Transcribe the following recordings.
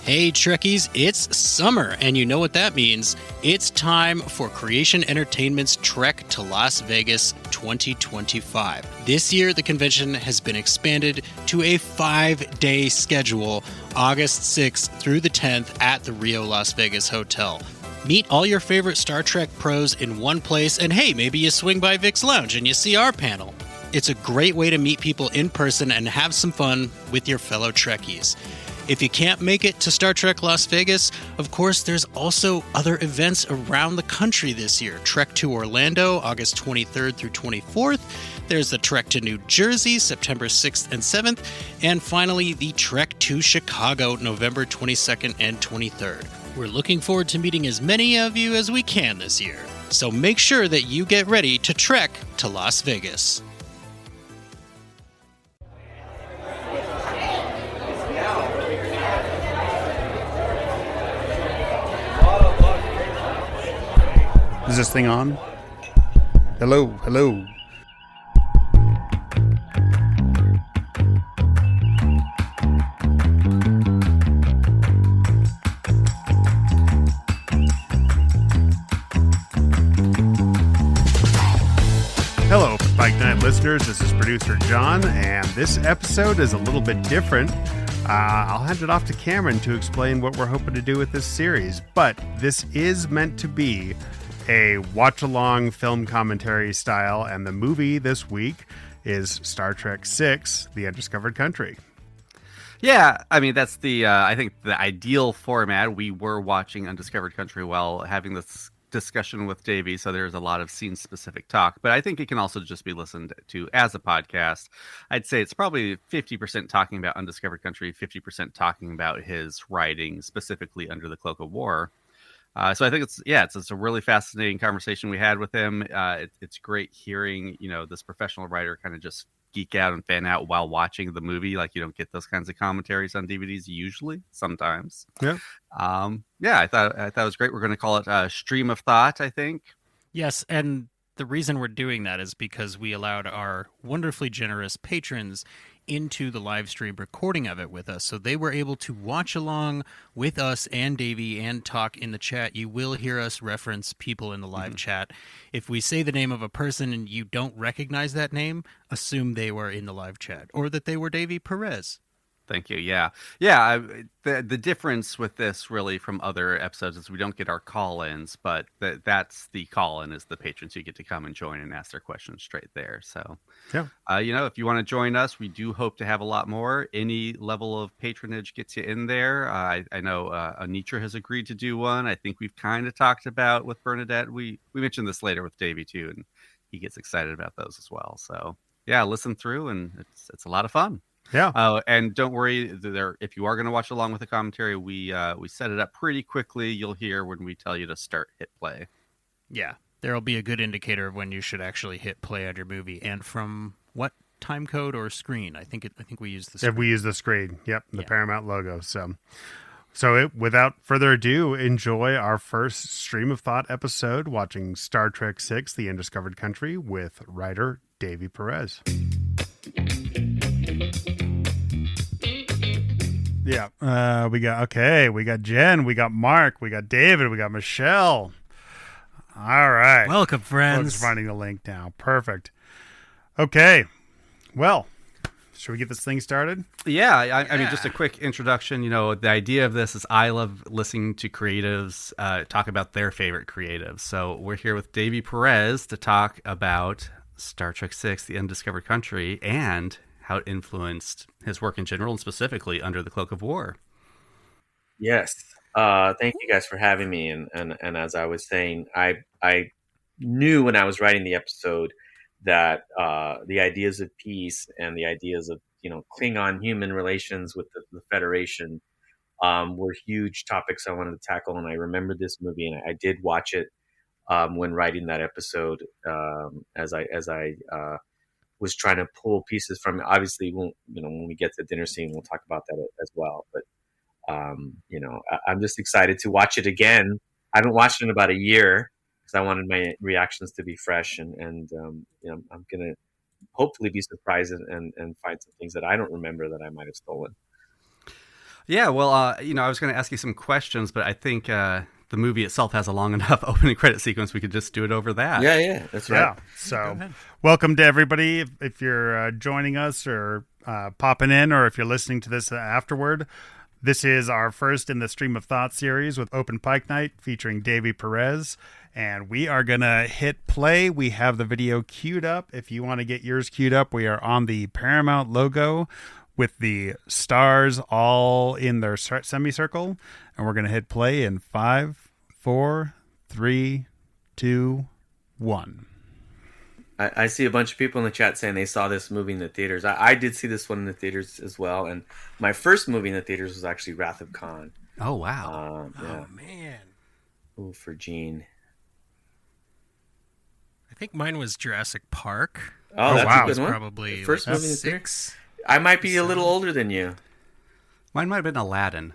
Hey Trekkies, it's summer, and you know what that means. It's time for Creation Entertainment's Trek to Las Vegas 2025. This year, the convention has been expanded to a 5-day schedule, August 6th through the 10th at the Rio Las Vegas Hotel. Meet all your favorite Star Trek pros in one place, and hey, maybe you swing by Vic's Lounge and you see our panel. It's a great way to meet people in person and have some fun with your fellow Trekkies. If you can't make it to Star Trek Las Vegas, of course, there's also other events around the country this year. Trek to Orlando, August 23rd through 24th. There's the Trek to New Jersey, September 6th and 7th. And finally, the Trek to Chicago, November 22nd and 23rd. We're looking forward to meeting as many of you as we can this year. So make sure that you get ready to trek to Las Vegas. Is this thing on? Hello, hello. Hello, Spike Night listeners. This is producer John, and this episode is a little bit different. I'll hand it off to Cameron to explain what we're hoping to do with this series, but this is meant to be a watch-along film commentary style, and the movie this week is Star Trek VI, The Undiscovered Country. Yeah, I mean, that's the, I think, the ideal format. We were watching Undiscovered Country while having this discussion with Davey, so there's a lot of scene-specific talk, but I think it can also just be listened to as a podcast. I'd say it's probably 50% talking about Undiscovered Country, 50% talking about his writing, specifically under the Cloak of War. So I think it's a really fascinating conversation we had with him. It's great hearing, this professional writer kind of just geek out and fan out while watching the movie. Like, you don't get those kinds of commentaries on DVDs usually, sometimes. Yeah. I thought it was great. We're going to call it Stream of Thought, I think. Yes, and the reason we're doing that is because we allowed our wonderfully generous patrons into the live stream recording of it with us, so they were able to watch along with us and Davey and talk in the chat. You will hear us reference people in the live chat. If we say the name of a person and you don't recognize that name, assume they were in the live chat or that they were Davy Perez. Thank you. Yeah. The difference with this really from other episodes is we don't get our call-ins, but that's the call-in is the patrons who get to come and join and ask their questions straight there. So, yeah. If you want to join us, we do hope to have a lot more. Any level of patronage gets you in there. I know Anitra has agreed to do one. I think we've kind of talked about with Bernadette. We mentioned this later with Davey too, and he gets excited about those as well. So yeah, listen through, and it's a lot of fun. Yeah. And don't worry, if you are going to watch along with the commentary, we set it up pretty quickly. You'll hear when we tell you to hit play. Yeah, there'll be a good indicator of when you should actually hit play on your movie, and from what time code or screen. I think we use the screen. If we use the screen, yep, the Paramount logo. So without further ado, enjoy our first Stream of Thought episode, watching Star Trek VI, The Undiscovered Country, with writer Davy Perez. Yeah, we got Jen, we got Mark, we got David, we got Michelle. All right. Welcome, friends. Folks, finding the link now. Perfect. Okay. Well, should we get this thing started? Yeah, I mean, just a quick introduction. The idea of this is I love listening to creatives talk about their favorite creatives. So we're here with Davy Perez to talk about Star Trek VI, The Undiscovered Country, and how it influenced his work in general, and specifically under the Cloak of War. Yes. Thank you guys for having me. And as I was saying, I knew when I was writing the episode that the ideas of peace and the ideas of, Klingon human relations with the Federation were huge topics I wanted to tackle. And I remembered this movie, and I did watch it when writing that episode as I was trying to pull pieces from it. Obviously, when we get to the dinner scene, we'll talk about that as well. But I'm just excited to watch it again. I haven't watched it in about a year because I wanted my reactions to be fresh, and I'm gonna hopefully be surprised and find some things that I don't remember that I might have stolen. Yeah, well, I was going to ask you some questions, but I think the movie itself has a long enough opening credit sequence. We could just do it over that. Yeah, that's right. Yeah. So, welcome to everybody. If you're joining us or popping in, or if you're listening to this afterward, this is our first in the Stream of Thought series with Open Pike Night featuring Davy Perez. And we are going to hit play. We have the video queued up. If you want to get yours queued up, we are on the Paramount logo with the stars all in their semicircle. And we're going to hit play in 5, 4, 3, 2, 1. I see a bunch of people in the chat saying they saw this movie in the theaters. I did see this one in the theaters as well. And my first movie in the theaters was actually Wrath of Khan. Oh, wow. Oh, man. Ooh, for Gene. I think mine was Jurassic Park. Oh, that's wow. a good one. Probably The first like movie in the theater? 6. I might be a little older than you. Mine might have been Aladdin.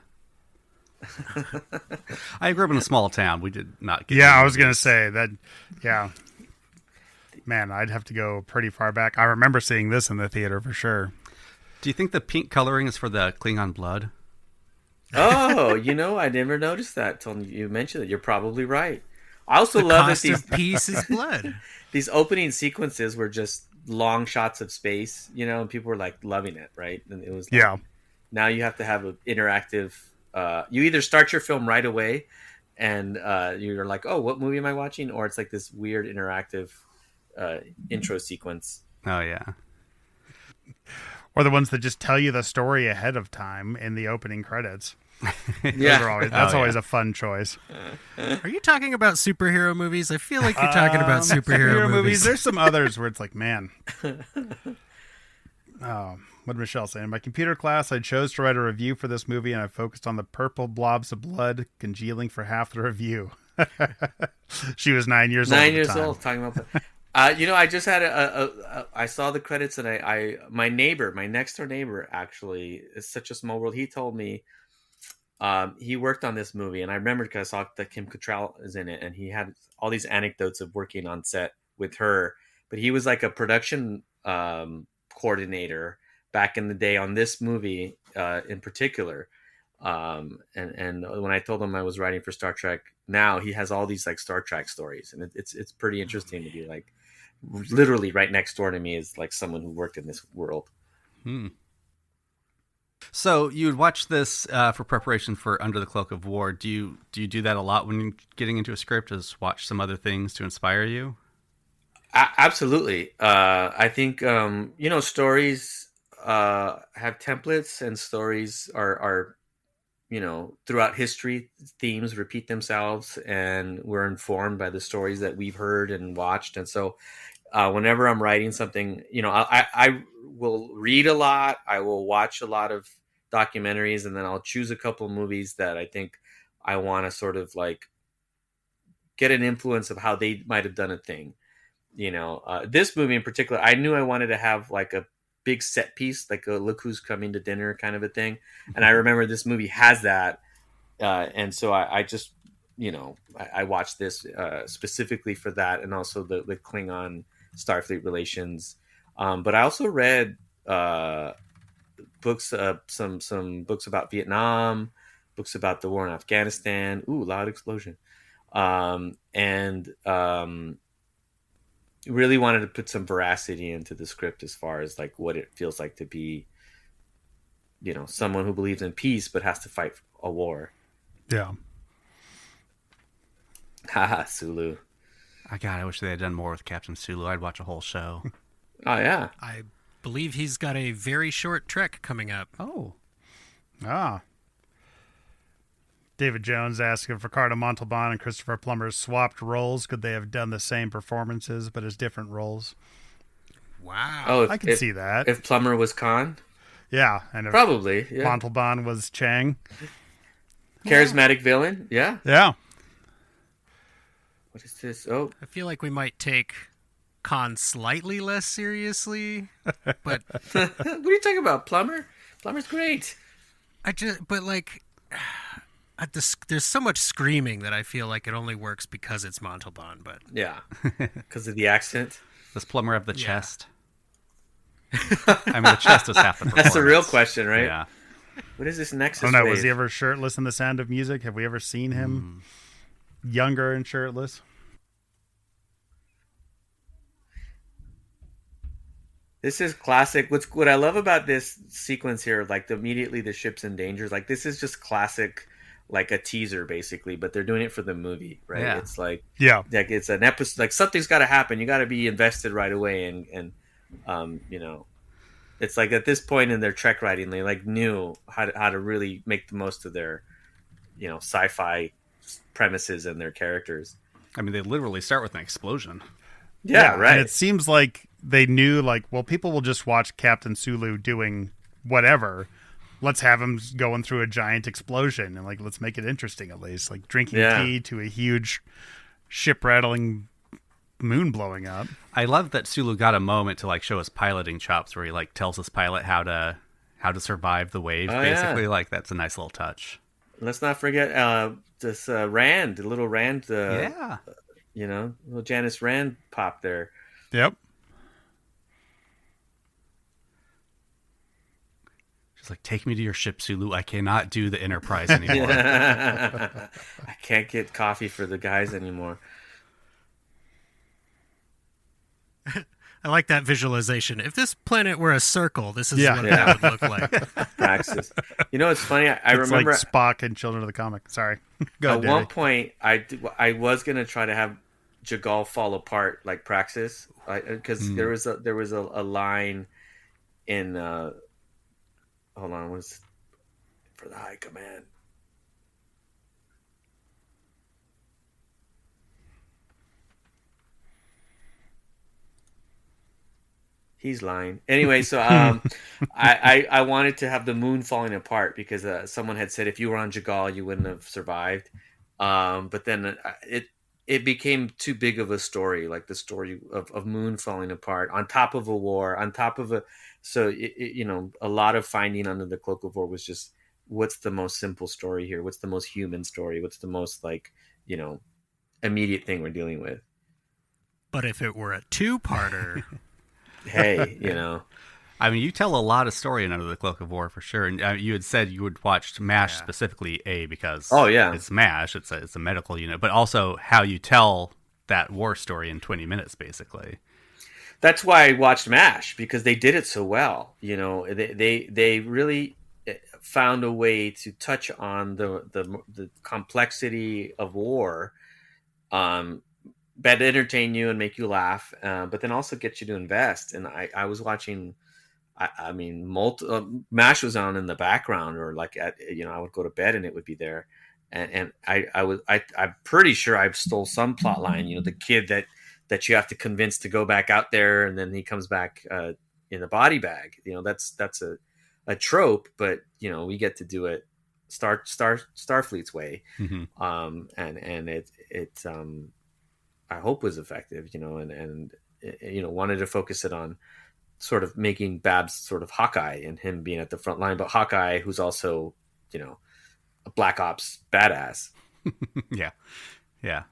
I grew up in a small town. We did not get Yeah, any I was going to movies. say that. Yeah. Man, I'd have to go pretty far back. I remember seeing this in the theater for sure. Do you think the pink coloring is for the Klingon blood? Oh, I never noticed that till you mentioned it. You're probably right. I also The love that cost of peace is blood. these opening sequences were just long shots of space, and people were like loving it, right? And it was like, Yeah. now you have to have an interactive. You either start your film right away, and you're like, "Oh, what movie am I watching?" Or it's like this weird interactive intro sequence. Oh, yeah. Or the ones that just tell you the story ahead of time in the opening credits. Yeah, That's always a fun choice. Are you talking about superhero movies? I feel like you're talking about superhero movies. There's some others where it's like, man. What did Michelle say? In my computer class, I chose to write a review for this movie, and I focused on the purple blobs of blood congealing for half the review. She was 9 years old. 9 years old, talking about that. I just had I saw the credits, and my next door neighbor, actually, is such a small world. He told me he worked on this movie, and I remember because I saw that Kim Cattrall is in it, and he had all these anecdotes of working on set with her. But he was like a production coordinator back in the day on this movie in particular. And when I told him I was writing for Star Trek Now, he has all these like Star Trek stories, and it's pretty interesting to be like literally right next door to me is like someone who worked in this world. So you would watch this for preparation for Under the Cloak of War. Do you do that a lot when you're getting into a script? Is watch some other things to inspire you? Absolutely. I think stories have templates, and stories are throughout history, themes repeat themselves, and we're informed by the stories that we've heard and watched. And so whenever I'm writing something, I will read a lot. I will watch a lot of documentaries, and then I'll choose a couple of movies that I think I want to sort of like get an influence of how they might have done a thing. This movie in particular, I knew I wanted to have like a big set piece, like a look who's coming to dinner kind of a thing. And I remember this movie has that. And so I just, I watched this specifically for that, and also the Klingon Starfleet relations. But I also read books, some books about Vietnam, books about the war in Afghanistan. Ooh, loud explosion. Really wanted to put some veracity into the script as far as like what it feels like to be, someone who believes in peace but has to fight a war. Yeah. Haha, Sulu. I wish they had done more with Captain Sulu. I'd watch a whole show. Oh yeah. I believe he's got a very short trek coming up. Oh. David Jones asked if Ricardo Montalban and Christopher Plummer swapped roles. Could they have done the same performances but as different roles? Wow. Oh, I can see that. If Plummer was Khan, Yeah, and if probably. Yeah. Montalban was Chang. Charismatic villain. Yeah. Yeah. What is this? Oh, I feel like we might take Khan slightly less seriously, but what are you talking about? Plummer? Plummer's great. there's so much screaming that I feel like it only works because it's Montalban. But Yeah, because of the accent. Does Plummer have the Yeah. chest? I mean, the chest is half the performance. That's the real question, right? Yeah. What is this I Nexus don't know. wave? Was he ever shirtless in The Sound of Music? Have we ever seen him younger and shirtless? This is classic. What I love about this sequence here, like immediately the ship's in danger. Like this is just classic, like a teaser basically, but they're doing it for the movie, right? Yeah. It's like Yeah. it's an episode. Like something's got to happen. You got to be invested right away, and it's like at this point in their Trek writing, they like knew how to really make the most of their, sci-fi premises and their characters. I mean, they literally start with an explosion. Yeah, right. And it seems like they knew, like, well, people will just watch Captain Sulu doing whatever. Let's have him going through a giant explosion and, like, let's make it interesting at least. Like, drinking tea to a huge ship rattling moon blowing up. I love that Sulu got a moment to like show his piloting chops, where he like tells his pilot how to survive the wave. Basically, like that's a nice little touch. Let's not forget this Rand, the little Rand. Little Janice Rand pop there. Yep. She's like, "Take me to your ship, Sulu. I cannot do the Enterprise anymore." I can't get coffee for the guys anymore. I like that visualization. If this planet were a circle, this is what that would look like. Praxis. You know, it's funny. I It's remember like Spock in Children of the Comic. Sorry. Go ahead, at one Davey. point, I was gonna try to have Jagal fall apart like Praxis, because there was a line in hold on, was for the High Command. He's lying. Anyway, so I wanted to have the moon falling apart because someone had said if you were on Jagal, you wouldn't have survived. But then it became too big of a story, like the story of moon falling apart on top of a war, on top of a lot of finding under the Cloak of War was just what's the most simple story here? What's the most human story? What's the most immediate thing we're dealing with? But if it were a two-parter... Hey, I mean, you tell a lot of story in Under the Cloak of War for sure. And you had said you would watch MASH specifically, because it's MASH, it's a medical unit, but also how you tell that war story in 20 minutes, basically. That's why I watched MASH, because they did it so well. They really found a way to touch on the complexity of war, that entertain you and make you laugh, but then also get you to invest. And I was watching, MASH was on in the background, or like I would go to bed and it would be there. And I'm pretty sure I stole some plot line, the kid that you have to convince to go back out there, and then he comes back in a body bag. That's a trope, but we get to do it Starfleet's way. Mm-hmm. And it I hope was effective, and wanted to focus it on sort of making Babs sort of Hawkeye and him being at the front line, but Hawkeye who's also, a Black Ops badass. Yeah.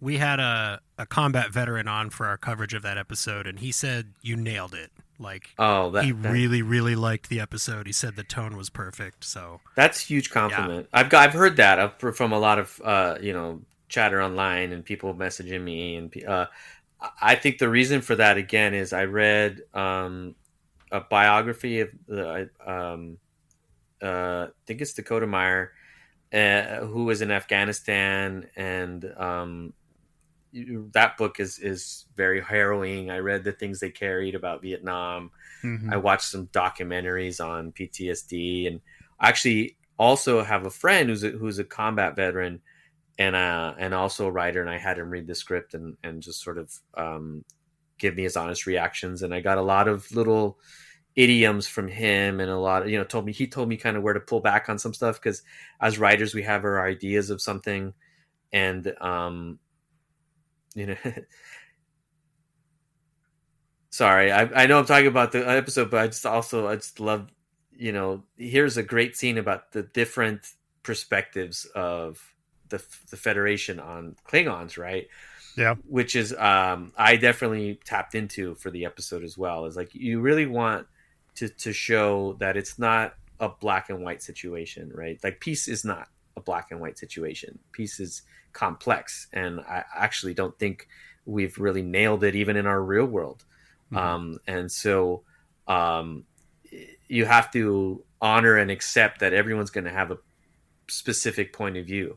We had a combat veteran on for our coverage of that episode, and he said you nailed it. Like, he really, really liked the episode. He said the tone was perfect. So that's a huge compliment. Yeah. I've heard that from a lot of chatter online and people messaging me, and I think the reason for that again is I read a biography of I think it's Dakota Meyer, who was in Afghanistan, and that book is very harrowing. I read the things they carried about Vietnam. Mm-hmm. I watched some documentaries on PTSD, and I actually also have a friend who's a combat veteran and also a writer, and I had him read the script and just sort of give me his honest reactions. And I got a lot of little idioms from him, and a lot of, he told me kind of where to pull back on some stuff, because as writers, we have our ideas of something, and sorry, I know I'm talking about the episode, but I just love, here's a great scene about the different perspectives of the Federation on Klingons, right? Yeah. Which is I definitely tapped into for the episode as well. Is like, you really want to show that it's not a black and white situation, right? Like peace is not a black and white situation. Peace is complex, and I actually don't think we've really nailed it even in our real world. And so you have to honor and accept that everyone's going to have a specific point of view,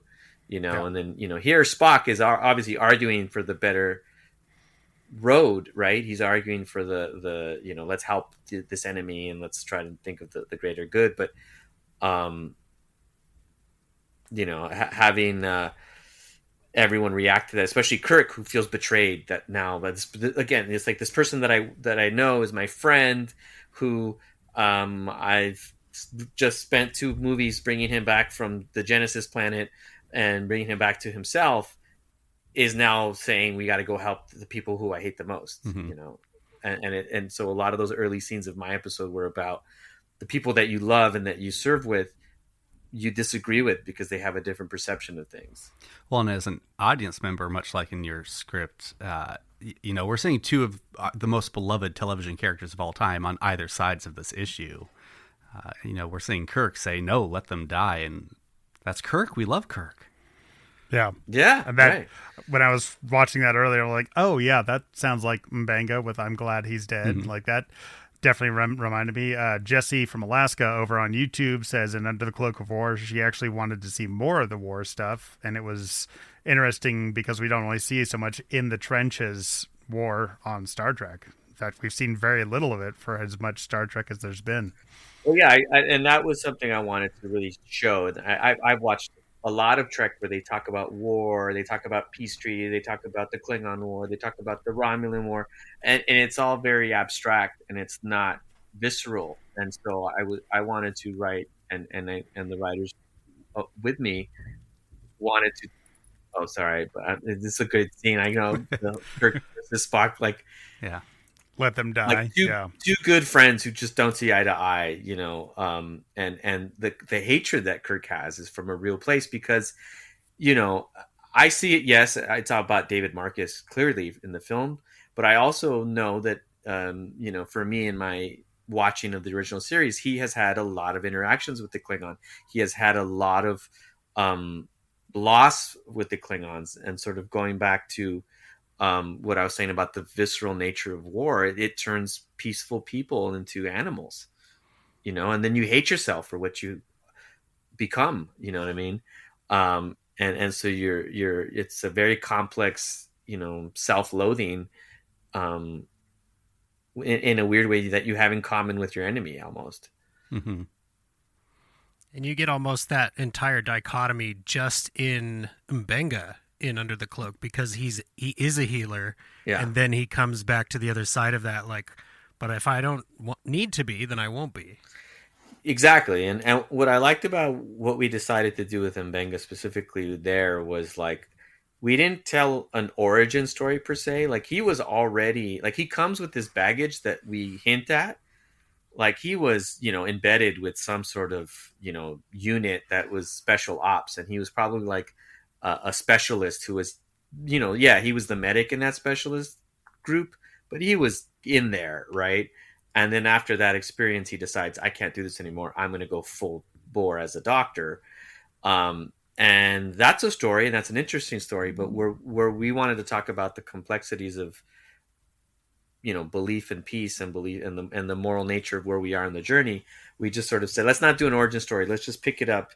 and then here Spock is obviously arguing for the better road, right? He's arguing for the let's help this enemy and let's try to think of the greater good. But having everyone react to that, especially Kirk, who feels betrayed that now that's again, it's like this person that I know is my friend, who I've just spent 2 movies bringing him back from the Genesis planet and bringing him back to himself, is now saying we got to go help the people who I hate the most, and so a lot of those early scenes of my episode were about the people that you love and that you serve with, you disagree with because they have a different perception of things. Well, and as an audience member, much like in your script, we're seeing 2 of the most beloved television characters of all time on either sides of this issue. We're seeing Kirk say, "No, let them die," and that's Kirk. We love Kirk. Yeah. And that, right. When I was watching that earlier, I'm like, oh yeah, that sounds like M'Benga with "I'm glad he's dead." Like that definitely reminded me. Jessie from Alaska over on YouTube says in Under the Cloak of War, she actually wanted to see more of the war stuff. And it was interesting because we don't really see so much in the trenches war on Star Trek. In fact, we've seen very little of it for as much Star Trek as there's been. Well, yeah, and that was something I wanted to really show. I've watched a lot of Trek where they talk about war, they talk about peace treaty, they talk about the Klingon war, they talk about the Romulan war, and it's all very abstract and it's not visceral. And so I wanted to write, and the writers with me wanted to. Oh, sorry, but this is a good scene. I know Kirk versus Spock, like let them die. Like two good friends who just don't see eye to eye, and the hatred that Kirk has is from a real place because, I see it. Yes, it's all about David Marcus clearly in the film, but I also know that, for me in my watching of the original series, he has had a lot of interactions with the Klingon. He has had a lot of loss with the Klingons, and sort of going back to what I was saying about the visceral nature of war, it turns peaceful people into animals, and then you hate yourself for what you become, you know what I mean? And so it's a very complex, self-loathing, in a weird way that you have in common with your enemy almost. And you get almost that entire dichotomy just in M'Benga in Under the Cloak, because he is a healer, and then he comes back to the other side of that, like, but if I don't need to be, then I won't be. Exactly. And what I liked about what we decided to do with M'Benga specifically there was, like, we didn't tell an origin story per se. Like, he was already, like, he comes with this baggage that we hint at. Like, he was, embedded with some sort of, unit that was special ops, and he was probably like a specialist who was, he was the medic in that specialist group, but he was in there, right? And then after that experience, he decides, I can't do this anymore. I'm going to go full bore as a doctor. And that's a story, and that's an interesting story, but where we wanted to talk about the complexities of, belief and peace and belief and the moral nature of where we are in the journey, we just sort of said, let's not do an origin story. Let's just pick it up.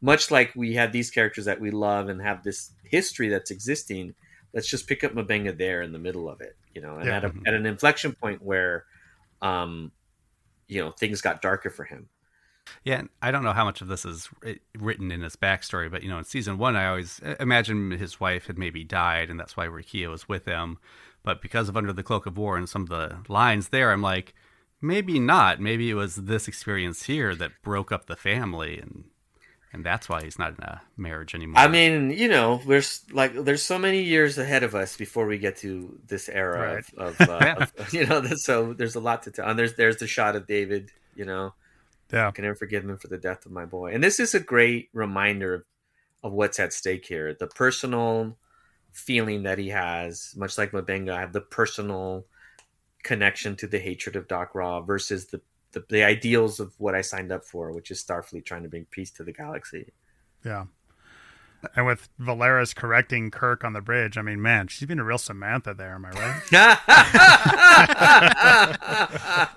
Much like we have these characters that we love and have this history that's existing, let's just pick up M'Benga there in the middle of it, and at an inflection point where, things got darker for him. Yeah, and I don't know how much of this is written in his backstory, but, in season 1, I always imagine his wife had maybe died, and that's why Rakia was with him. But because of Under the Cloak of War and some of the lines there, I'm like, maybe not. Maybe it was this experience here that broke up the family, and that's why he's not in a marriage anymore. I mean, there's so many years ahead of us before we get to this era, right. So there's a lot to tell. And there's the shot of David, I can never forgive him for the death of my boy. And this is a great reminder of what's at stake here. The personal feeling that he has, much like M'Benga, I have the personal connection to the hatred of Doc Ra versus the ideals of what I signed up for, which is Starfleet trying to bring peace to the galaxy. Yeah. And with Valeris correcting Kirk on the bridge, I mean, man, she's been a real Samantha there, am I right?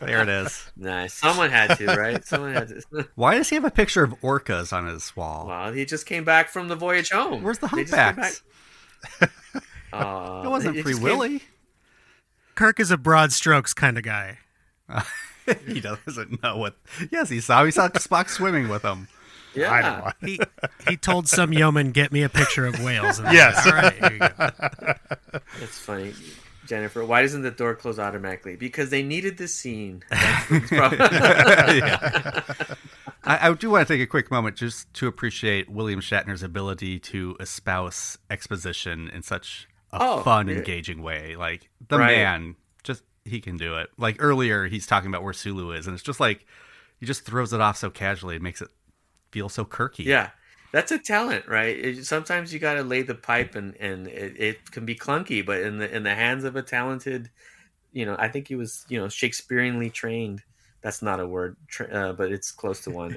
There it is. Nice. Someone had to, right? Someone had to. Why does he have a picture of orcas on his wall? Well, he just came back from the voyage home. Where's the humpbacks? It wasn't Free Willy. Kirk is a broad strokes kind of guy. He doesn't know what. Yes, he saw Spock swimming with him. Yeah, he told some yeoman, "Get me a picture of whales." And yes, all right, here you go. That's funny, Jennifer. Why doesn't the door close automatically? Because they needed this scene. I do want to take a quick moment just to appreciate William Shatner's ability to espouse exposition in such a fun, engaging way. Like the man, just he can do it. Like earlier, he's talking about where Sulu is, and it's just like he just throws it off so casually. It makes it feel so Kirky. Yeah, that's a talent, right? Sometimes you got to lay the pipe, and it can be clunky, but in the hands of a talented, I think he was, Shakespeareanly trained. That's not a word, but it's close to one.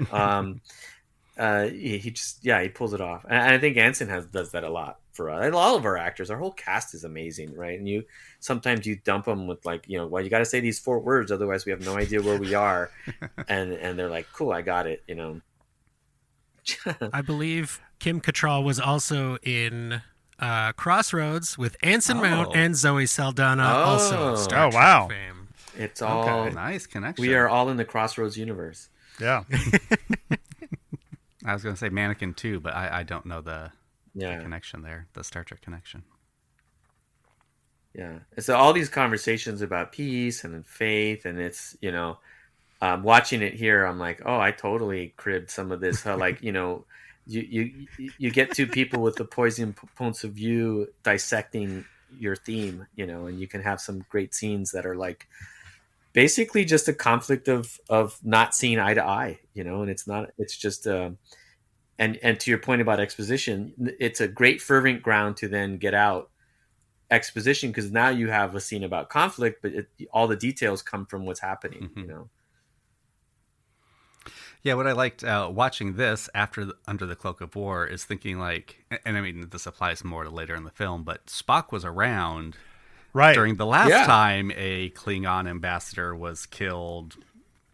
He pulls it off, and I think Anson does that a lot for us. And all of our actors, our whole cast is amazing, right? And sometimes you dump them with you got to say these 4 words, otherwise we have no idea where we are, and they're like, cool, I got it, I believe Kim Cattrall was also in Crossroads with Anson Mount and Zoe Saldana, also Star Trek fame. It's all nice connection. We are all in the Crossroads universe. Yeah. I was going to say Mannequin too, but I don't know the connection there, the Star Trek connection. Yeah. So all these conversations about peace and faith, and it's, watching it here, I'm like, oh, I totally cribbed some of this. You get 2 people with opposing points of view dissecting your theme, and you can have some great scenes that are like basically just a conflict of not seeing eye to eye, and it's just and to your point about exposition, it's a great fervent ground to then get out exposition, because now you have a scene about conflict, but all the details come from what's happening, Yeah, what I liked watching this Under the Cloak of War is thinking like, and I mean this applies more to later in the film, but Spock was around during the last time a Klingon ambassador was killed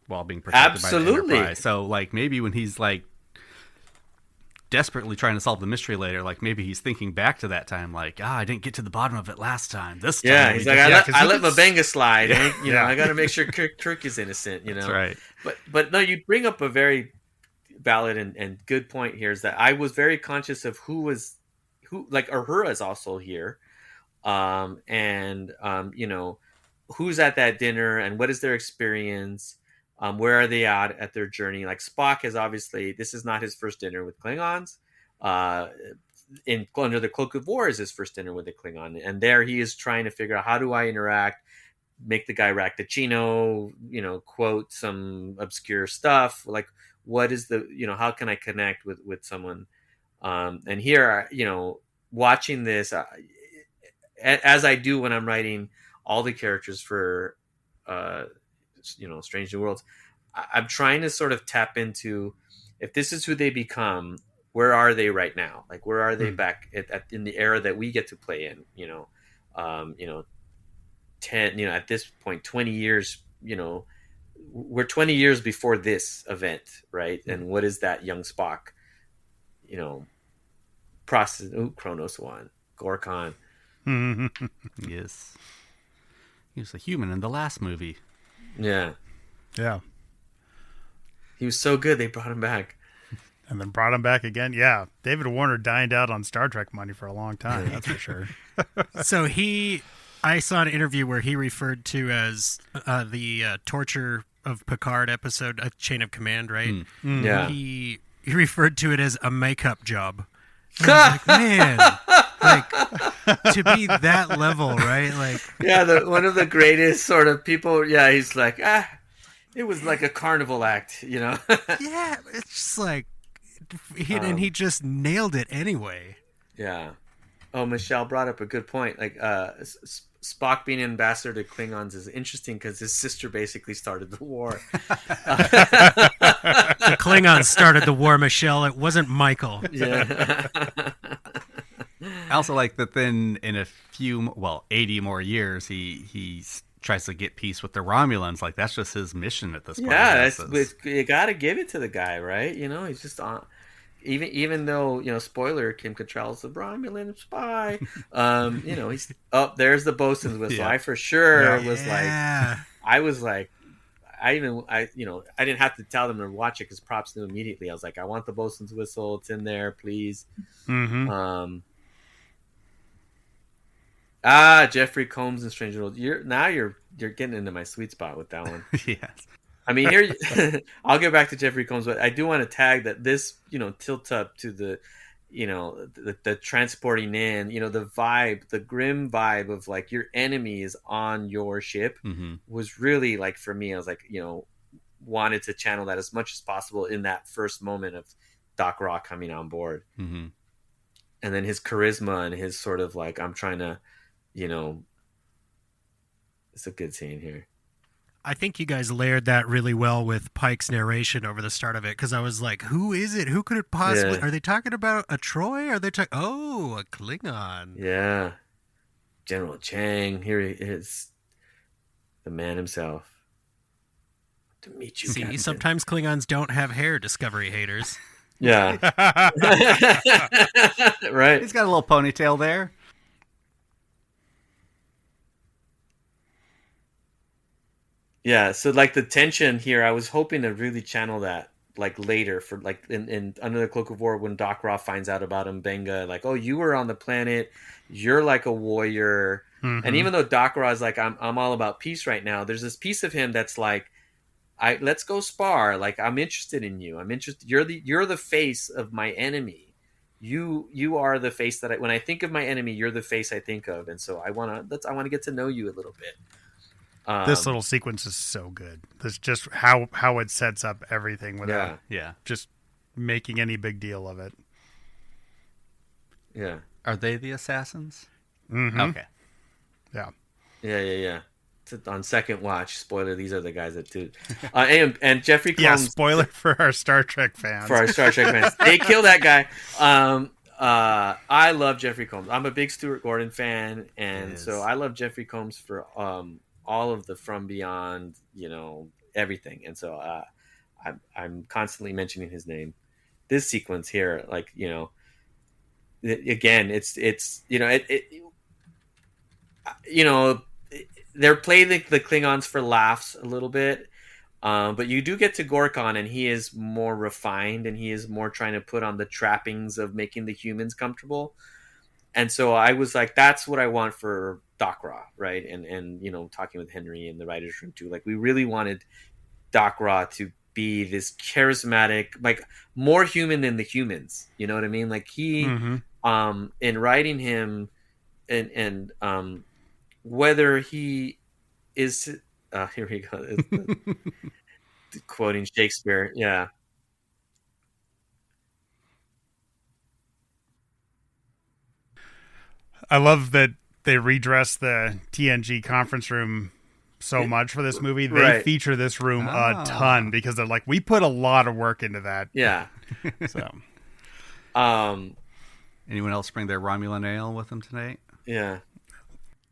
while being protected by the Enterprise. So like maybe when he's like desperately trying to solve the mystery later, like maybe he's thinking back to that time, like, I didn't get to the bottom of it last time. This time, yeah, he's like, I let Mabenga slide. Yeah. I got to make sure Kirk is innocent. That's right. But no, you bring up a very valid and good point here. Is that I was very conscious of who, like Uhura is also here, who's at that dinner and what is their experience. Where are they at their journey? Like Spock is obviously, this is not his first dinner with Klingons. Under the Cloak of War is his first dinner with a Klingon. And there he is trying to figure out, how do I interact, make the guy Rakdachino, quote some obscure stuff. Like, what is how can I connect with someone? And here, watching this, as I do when I'm writing all the characters for, Strange New Worlds, I'm trying to sort of tap into, if this is who they become, where are they right now? Like, where are they back in the era that we get to play in? 10, at this point, 20 years. We're 20 years before this event, right? And what is that young Spock? Kronos one, Gorkon. Yes, he was a human in the last movie. Yeah. Yeah. He was so good, they brought him back. And then brought him back again. Yeah. David Warner dined out on Star Trek money for a long time, that's for sure. So I saw an interview where he referred to as the Torture of Picard episode, Chain of Command, right? Yeah. He referred to it as a makeup job. And I was like, man, like, to be that level, right? Like, yeah, one of the greatest sort of people. Yeah, he's like, it was like a carnival act, Yeah, it's just like, and he just nailed it anyway. Yeah. Oh, Michelle brought up a good point. Like, Spock being ambassador to Klingons is interesting because his sister basically started the war. The Klingons started the war, Michelle. It wasn't Michael. Yeah. I also like that then in a few, 80 more years, he tries to get peace with the Romulans. Like, that's just his mission at this point. Yeah, you got to give it to the guy, right? He's just on. Even though, spoiler, Kim Cattrall's the Romulan spy. He's there's the bosun's whistle. Yeah. I for sure was Yeah. like, I didn't have to tell them to watch it because Props knew immediately. I was like, I want the bosun's whistle. It's in there, please. Mm-hmm. Jeffrey Combs in Stranger World. You're getting into my sweet spot with that one. Yes. I mean, here I'll get back to Jeffrey Combs, but I do want to tag that this, tilt up to the, the transporting in, the vibe, the grim vibe of like your enemy is on your ship was really like, for me, I was like, wanted to channel that as much as possible in that first moment of Doc Rock coming on board. Mm-hmm. And then his charisma and his sort of like, I'm trying to, it's a good scene here. I think you guys layered that really well with Pike's narration over the start of it, because I was like, who is it? Who could it possibly... Yeah. Are they talking about a Troy? Are they talking... Oh, a Klingon. Yeah. General Chang. Here he is. The man himself. To meet you, See, Captain. sometimes Klingons don't have hair, Discovery haters. Yeah. Right. He's got a little ponytail there. Yeah, so like the tension here, I was hoping to really channel that like later for like in Under the Cloak of War when Doc Roth finds out about Mbenga, like, oh, you were on the planet, you're like a warrior. And even though Doc Roth is like, I'm all about peace right now, there's this piece of him that's like, let's go spar. Like, I'm interested in you. I'm interested. You're the face of my enemy. You are the face that when I think of my enemy, you're the face I think of. And so I want to get to know you a little bit. This little sequence is so good. This just how it sets up everything without just making any big deal of it. Yeah. Are they the assassins? Mm-hmm. Okay. Yeah. Yeah. On second watch, spoiler, these are the guys that do. And Jeffrey Combs. Yeah, spoiler for our Star Trek fans. They kill that guy. I love Jeffrey Combs. I'm a big Stuart Gordon fan, and so I love Jeffrey Combs for all of the From Beyond, everything. And so I'm constantly mentioning his name. This sequence here, like, again, they're playing the Klingons for laughs a little bit. But you do get to Gorkon, and he is more refined, and he is more trying to put on the trappings of making the humans comfortable. And so I was like, that's what I want for Doc Ra, right? And talking with Henry in the writers' room too, like we really wanted Doc Ra to be this charismatic, like more human than the humans. You know what I mean? Like he, in writing him, and whether he is, here we go, quoting Shakespeare, yeah. I love that they redress the TNG conference room so much for this movie. They feature this room a ton because they're like, we put a lot of work into that. Yeah. So, anyone else bring their Romulan ale with them tonight? Yeah.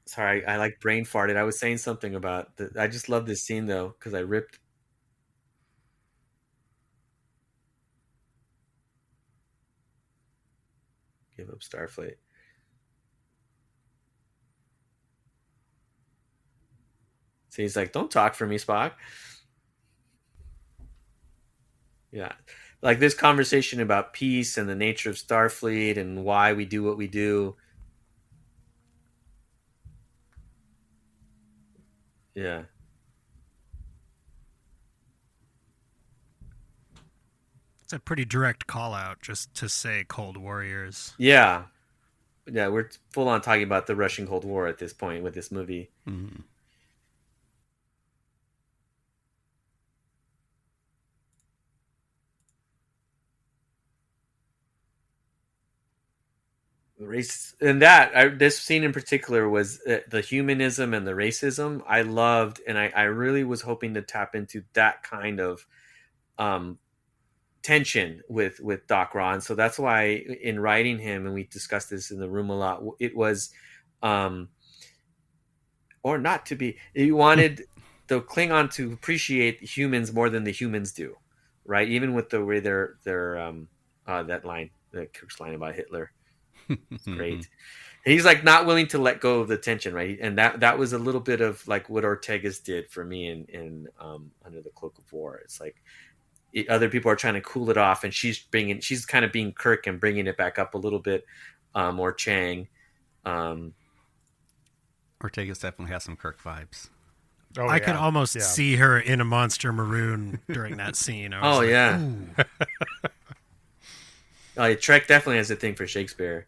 Sorry, I like brain farted. I was saying something about I just love this scene though because I ripped. Give up Starfleet. So he's like, don't talk for me, Spock. Yeah. Like this conversation about peace and the nature of Starfleet and why we do what we do. Yeah. It's a pretty direct call out just to say Cold Warriors. Yeah. Yeah, we're full on talking about the Russian Cold War at this point with this movie. Mm-hmm. race and this scene in particular was the humanism and the racism I loved, and I really was hoping to tap into that kind of tension with Doc Ron. So that's why in writing him, and we discussed this in the room a lot, it was or not to be, he wanted the Klingon to appreciate humans more than the humans do, right? Even with the way they're that line, the Kirk's line about Hitler, it's great. He's like not willing to let go of the tension, right? And that was a little bit of like what Ortega's did for me in Under the Cloak of War. It's like other people are trying to cool it off, and she's kind of being Kirk and bringing it back up a little bit, or Chang. Ortega's definitely has some Kirk vibes. Oh, I could almost see her in a Monster Maroon during that scene. I was Trek definitely has a thing for Shakespeare.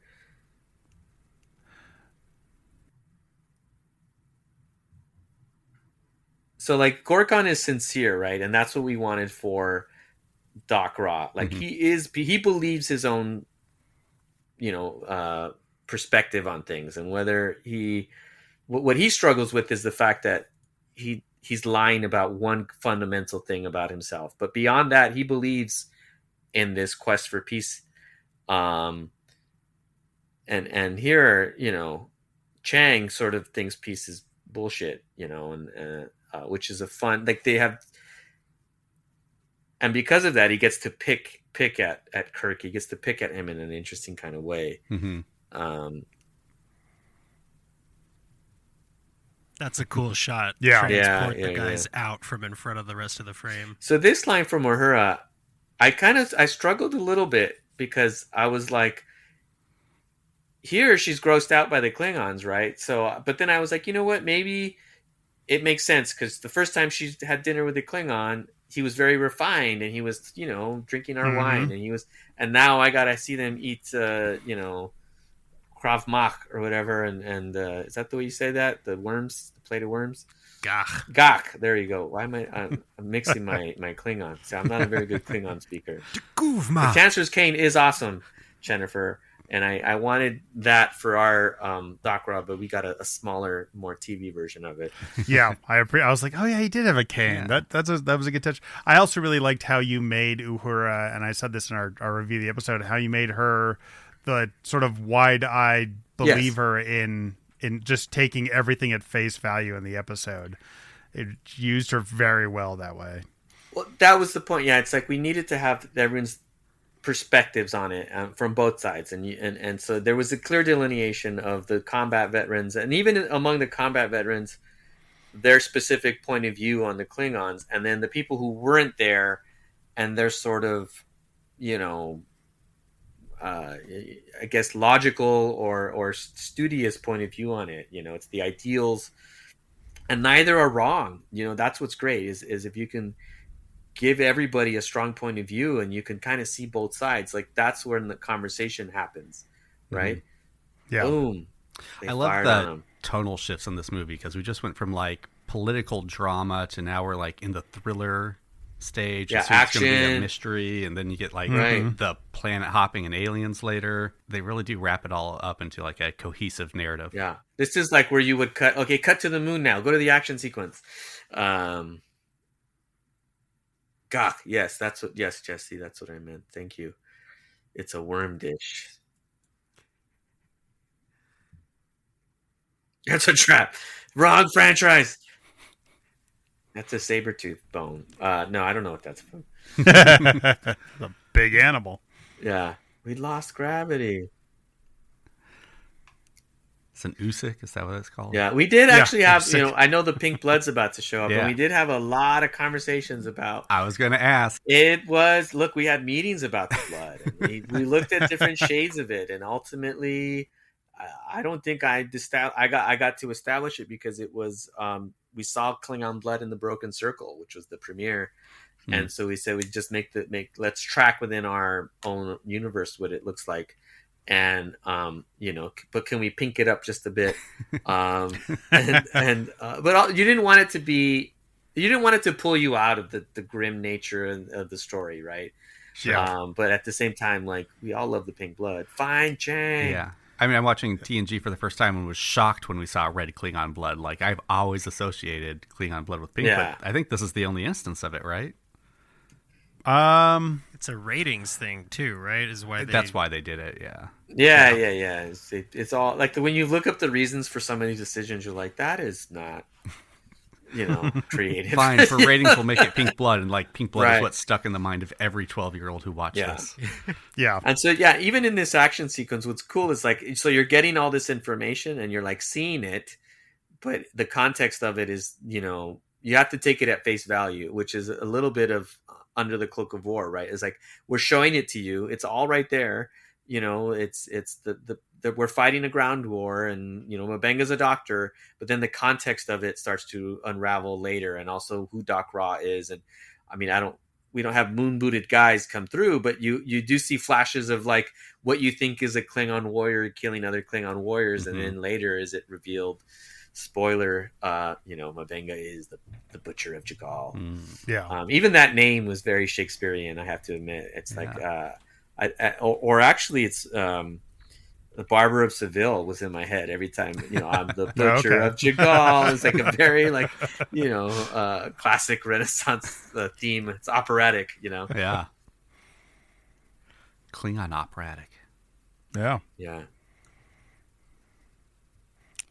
So like Gorkon is sincere, right? And that's what we wanted for Doc Ra. Like he believes his own, perspective on things, and whether what he struggles with is the fact that he's lying about one fundamental thing about himself. But beyond that, he believes in this quest for peace. And here, Chang sort of thinks peace is bullshit, and which is a fun, like they have, and because of that, he gets to pick at Kirk. He gets to pick at him in an interesting kind of way. That's a cool shot. Yeah. The guys out from in front of the rest of the frame. So this line from Uhura, I struggled a little bit because I was like, here she's grossed out by the Klingons, right? So, but then I was like, you know what? Maybe it makes sense, because the first time she had dinner with the Klingon, he was very refined and he was, drinking our wine, and now I gotta see them eat, Krav Maga or whatever, and is that the way you say that? The plate of worms? Gach. There you go. Why am I'm mixing my Klingon? So I'm not a very good Klingon speaker. The Chancellor's Cane is awesome, Jennifer. And I wanted that for our Doc Ra, but we got a smaller, more TV version of it. Yeah, I was like, oh yeah, he did have a cane. Yeah. That was a good touch. I also really liked how you made Uhura, and I said this in our review of the episode, how you made her the sort of wide-eyed believer in just taking everything at face value in the episode. It used her very well that way. Well, that was the point. Yeah, it's like we needed to have everyone's perspectives on it from both sides, and so there was a clear delineation of the combat veterans, and even among the combat veterans, their specific point of view on the Klingons, and then the people who weren't there and their sort of, I guess logical or studious point of view on it. It's the ideals, and neither are wrong. That's what's great is if you can give everybody a strong point of view and you can kind of see both sides. Like that's when the conversation happens, right? Yeah. Boom. I love the tonal shifts in this movie, because we just went from like political drama to now we're like in the thriller stage. Yeah, so action. It's going to be a mystery, and then you get like the planet hopping and aliens later. They really do wrap it all up into like a cohesive narrative. Yeah. This is like where you would cut to the moon now. Go to the action sequence. God, yes, Jesse, that's what I meant. Thank you. It's a worm dish. That's a trap. Wrong franchise. That's a saber-tooth bone. No, I don't know what that's from. A big animal. Yeah. We lost gravity. It's an Usik, is that what it's called? Yeah, we did actually have, I know the pink blood's about to show up, and we did have a lot of conversations about. I was going to ask. We had meetings about the blood. And we looked at different shades of it, and ultimately, I don't think I got to establish it, because it was, we saw Klingon blood in the Broken Circle, which was the premiere. And so we said, we just let's track within our own universe what it looks like. And but can we pink it up just a bit? But you didn't want it to pull you out of the grim nature of the story, right? Yeah. But at the same time, like, we all love the pink blood. Fine, Chang. Yeah. I mean, I'm watching TNG for the first time and was shocked when we saw red Klingon blood. Like, I've always associated Klingon blood with pink, but I think this is the only instance of it, right? It's a ratings thing too, right? That's why they did it. Yeah. Yeah. It's all like when you look up the reasons for some of these decisions, you're like, that is not, creative. Fine, for ratings, we'll make it pink blood, and like pink blood is what's stuck in the mind of every 12-year-old who watched this. Yeah. And so, even in this action sequence, what's cool is like, so you're getting all this information and you're like seeing it, but the context of it is, you have to take it at face value, which is a little bit of Under the Cloak of War, right? It's like, we're showing it to you. It's all right there. It's the we're fighting a ground war, and M'Benga's a doctor, but then the context of it starts to unravel later, and also who Doc Ra is. And I mean, we don't have moon booted guys come through, but you do see flashes of like what you think is a Klingon warrior killing other Klingon warriors, and then later is it revealed, spoiler, M'Benga is the Butcher of Jagal. Yeah. Even that name was very Shakespearean, I have to admit. It's like or actually it's the Barber of Seville was in my head every time. I'm the Butcher of Jagal. It's like a very classic Renaissance theme. It's operatic, Yeah. Klingon operatic. Yeah. Yeah.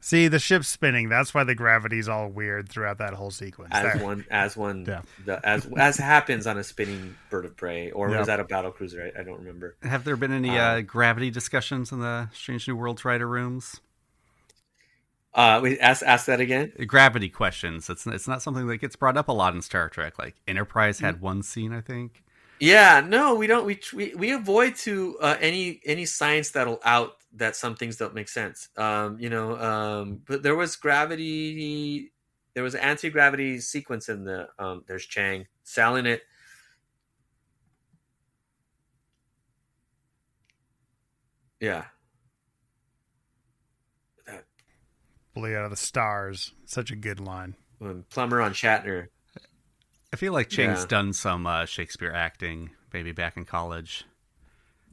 See, the ship's spinning. That's why the gravity's all weird throughout that whole sequence. As happens on a spinning bird of prey, or was that a battle cruiser? I don't remember. Have there been any gravity discussions in the Strange New Worlds writer rooms? Wait, ask that again. Gravity questions. It's not something that gets brought up a lot in Star Trek. Like Enterprise had one scene, I think. Yeah, no, we don't. We avoid to any science that'll out that some things don't make sense. But there was gravity. There was an anti-gravity sequence in the. There's Chang selling it. Yeah. Blew out of the stars. Such a good line. Plumber on Shatner. I feel like Chang's done some Shakespeare acting, maybe back in college.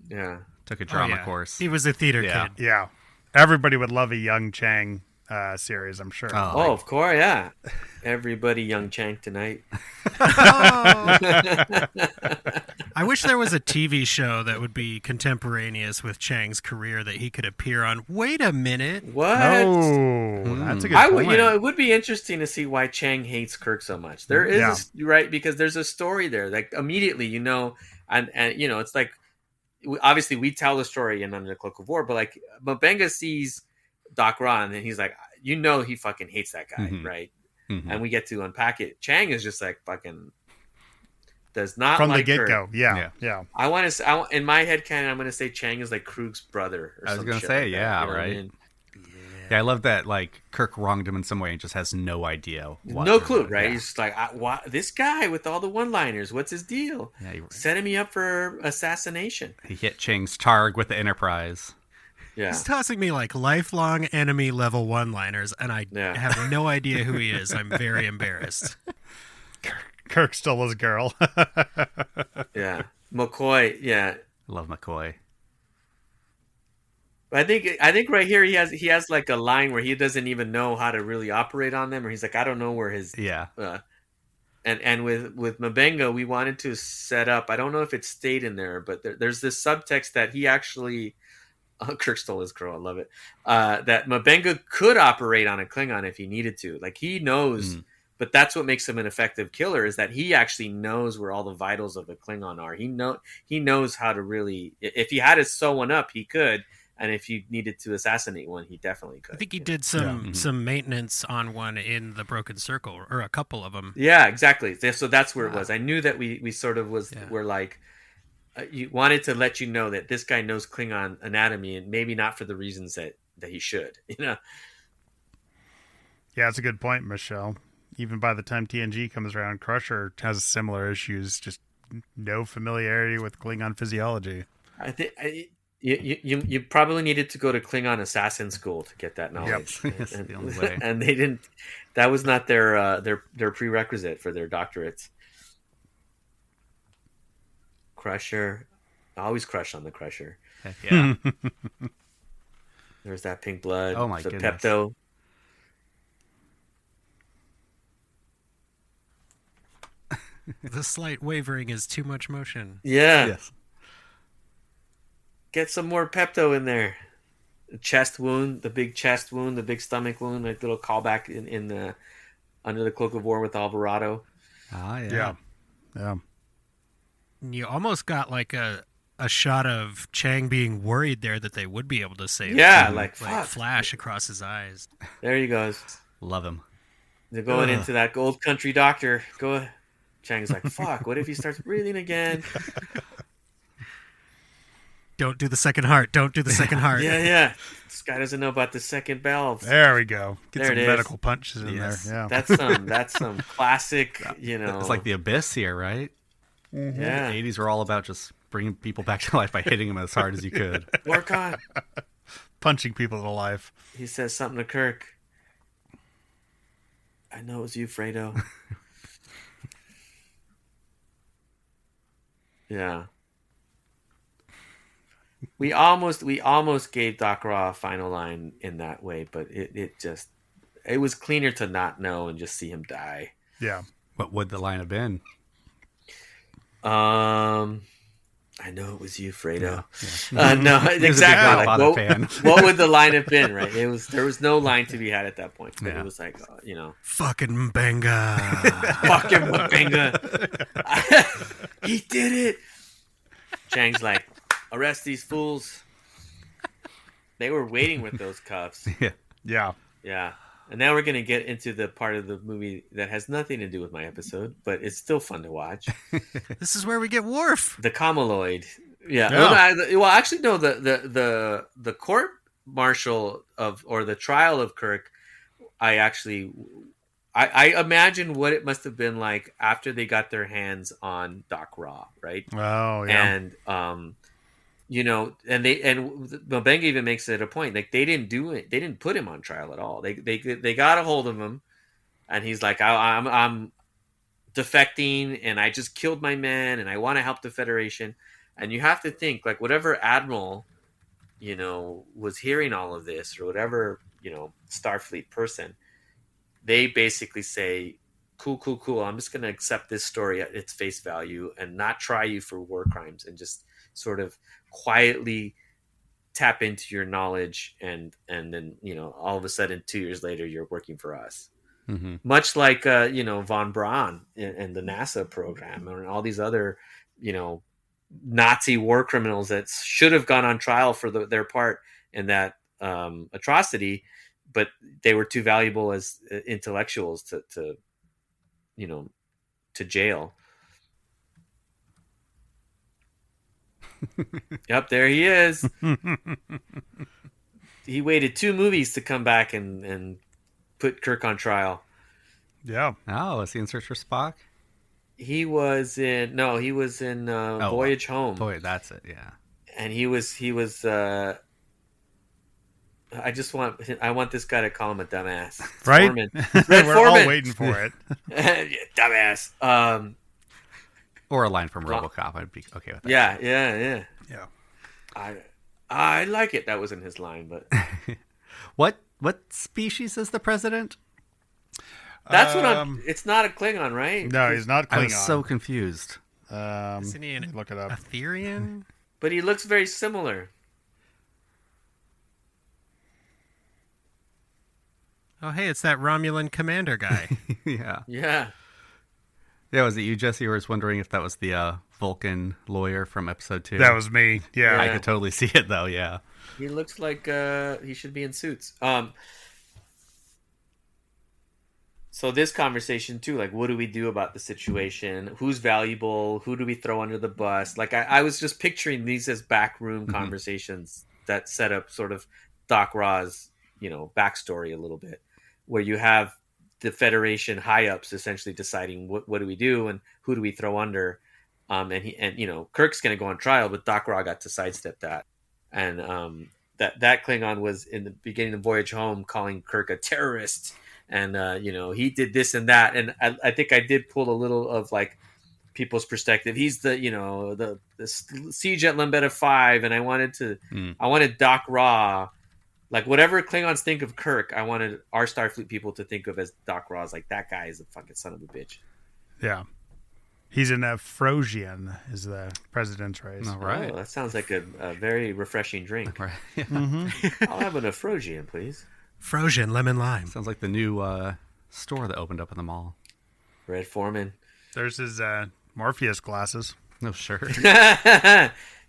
Yeah. Took a drama course. He was a theater kid. Yeah. Everybody would love a young Chang series, I'm sure. Oh, of course, yeah. Everybody young Chang tonight. I wish there was a TV show that would be contemporaneous with Chang's career that he could appear on. Wait a minute. What? Oh, that's a good point. It would be interesting to see why Chang hates Kirk so much. There is right, because there's a story there. Like immediately, and it's like obviously we tell the story in Under the Cloak of War, but like M'Benga sees Doc Ra and he's like, he fucking hates that guy, right? And we get to unpack it. Chang is just like fucking does not from like the get-go. Kirk. Yeah. I want to. In my head canon, I'm going to say Chang is like Krug's brother. Or I was going to say, right? What I mean? Yeah, I love that. Like Kirk wronged him in some way and just has no idea. No clue, right? Yeah. He's just like, this guy with all the one-liners. What's his deal? Yeah, setting me up for assassination. He hit Chang's targ with the Enterprise. Yeah. He's tossing me like lifelong enemy level one-liners, and I have no idea who he is. I'm very embarrassed. Kirk stole his girl. Yeah. McCoy, yeah. I love McCoy. I think right here he has like a line where he doesn't even know how to really operate on them, or he's like, I don't know where his and with M'Benga, we wanted to set up, I don't know if it stayed in there, but there's this subtext that he actually Kirk stole his girl, I love it. That M'Benga could operate on a Klingon if he needed to. Like he knows but that's what makes him an effective killer, is that he actually knows where all the vitals of a Klingon are. He knows how to really, if he had to sew one up, he could. And if you needed to assassinate one, he definitely could. I think he did some maintenance on one in the Broken Circle, or a couple of them. Yeah, exactly. So that's where it was. I knew that we sort of were like, you wanted to let you know that this guy knows Klingon anatomy, and maybe not for the reasons that he should. Yeah, that's a good point, Michelle. Even by the time TNG comes around, Crusher has similar issues, just no familiarity with Klingon physiology. I think you probably needed to go to Klingon assassin school to get that knowledge. Yep. That's the only way. And they didn't. That was not their prerequisite for their doctorates. Crusher, always crush on the Crusher. Heck yeah. There's that pink blood. Oh my the goodness. Pepto. The slight wavering is too much motion. Yeah. Yes. Get some more Pepto in there. The chest wound, the big chest wound, the big stomach wound, like little callback in the Under the Cloak of War with Alvarado. Ah, Yeah. Yeah. You almost got like a shot of Chang being worried there that they would be able to save Yeah, him. like fuck. Flash across his eyes. There he goes. Love him. They're going into that old country doctor. Go. Chang's like, fuck, what if he starts breathing again? Don't do the second heart. Don't do the second heart. Yeah. This guy doesn't know about the second valve. There we go. Get There some it is. medical punches in Yes. there. Yeah. That's some classic, It's like the Abyss here, right? yeah. The 80s were all about just bringing people back to life by hitting them as hard as you could. Work on. Punching people to life. He says something to Kirk. I know it was you, Fredo. Yeah. We almost gave Doc Raw a final line in that way, but it was cleaner to not know and just see him die. Yeah. What would the line have been? I know it was you, Fredo. Yeah. No, He was a big exactly. Godfather fan. What would the line have been? Right? There was no line to be had at that point. But Yeah. it was like, Fucking Benga. fucking Mbenga. He did it. Chang's like, arrest these fools. They were waiting with those cuffs. Yeah. Yeah. Yeah. And now we're going to get into the part of the movie that has nothing to do with my episode, but it's still fun to watch. This is where we get Worf. The Comaloid. Yeah. Yeah. Well, actually, no. The court martial or the trial of Kirk. I imagine what it must have been like after they got their hands on Doc Raw, right? Oh, yeah. And and Mbenga even makes it a point, like they didn't do it, they didn't put him on trial at all. They got a hold of him, and he's like, I'm defecting, and I just killed my men, and I want to help the Federation. And you have to think, like, whatever admiral was hearing all of this, or whatever Starfleet person, they basically say, cool, I'm just going to accept this story at its face value and not try you for war crimes, and just sort of quietly tap into your knowledge, and then all of a sudden 2 years later you're working for us. Mm-hmm. Much like von Braun and the NASA program, and all these other Nazi war criminals that should have gone on trial for their part in that atrocity, but they were too valuable as intellectuals to jail. Yep, there he is. He waited 2 movies to come back and put Kirk on trial. Yeah. Oh, is he in Search for Spock? He was in Voyage Home. Boy, that's it. Yeah. And he was I want this guy to call him a dumbass. Right? Foreman. We're all Foreman. waiting for it. Yeah, dumbass. Or a line from RoboCop. I'd be okay with that. Yeah. Yeah. I like it. That wasn't his line, but What species is the president? that's what it's not a Klingon, right? No, he's not Klingon. I was so confused. Isn't he Look it up. Etherian? But he looks very similar. Oh, hey, it's that Romulan commander guy. Yeah. Yeah. Yeah, was it you, Jesse, who was wondering if that was the Vulcan lawyer from episode 2? That was me. Yeah. I could totally see it, though, yeah. He looks like he should be in suits. So this conversation too, like, what do we do about the situation? Who's valuable? Who do we throw under the bus? Like, I was just picturing these as backroom conversations that set up sort of Doc Raw's, backstory a little bit, where you have the Federation high ups essentially deciding what do we do and who do we throw under. And Kirk's going to go on trial, but Doc Raw got to sidestep that. And that Klingon was in the beginning of Voyage Home calling Kirk a terrorist. And, he did this and that. And I think I did pull a little of like people's perspective. He's the siege at Lambetta 5. And I wanted Doc Raw Like whatever Klingons think of Kirk, I wanted our Starfleet people to think of as Doc Ross. Like that guy is a fucking son of a bitch. Yeah. He's an Afrosian, is the president's race. All right. Oh, that sounds like a very refreshing drink. Right. Yeah. I'll have an Afrosian, please. Frosian lemon lime. Sounds like the new store that opened up in the mall. Red Foreman. There's his Morpheus glasses. No, sure.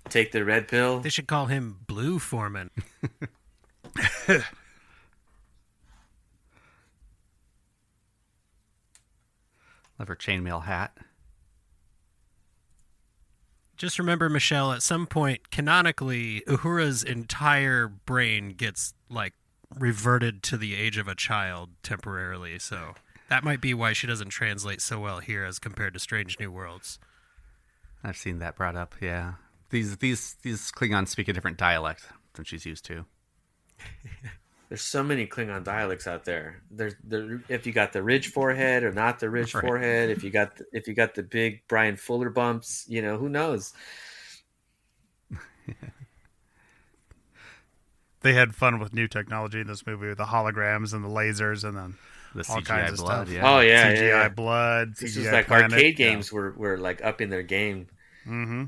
Take the red pill. They should call him Blue Foreman. Love her chainmail hat. Just remember, Michelle, at some point, canonically, Uhura's entire brain gets, like, reverted to the age of a child temporarily, so that might be why she doesn't translate so well here as compared to Strange New Worlds. I've seen that brought up, yeah. These Klingons speak a different dialect than she's used to. There's so many Klingon dialects out there. If you got the ridge forehead or not the ridge forehead, if you got the big Brian Fuller bumps, who knows? They had fun with new technology in this movie with the holograms and the lasers and then The all CGI kinds of blood, stuff. yeah. Oh yeah, CGI yeah. blood, This CGI is like planet. arcade games were like up in their game. Mm-hmm.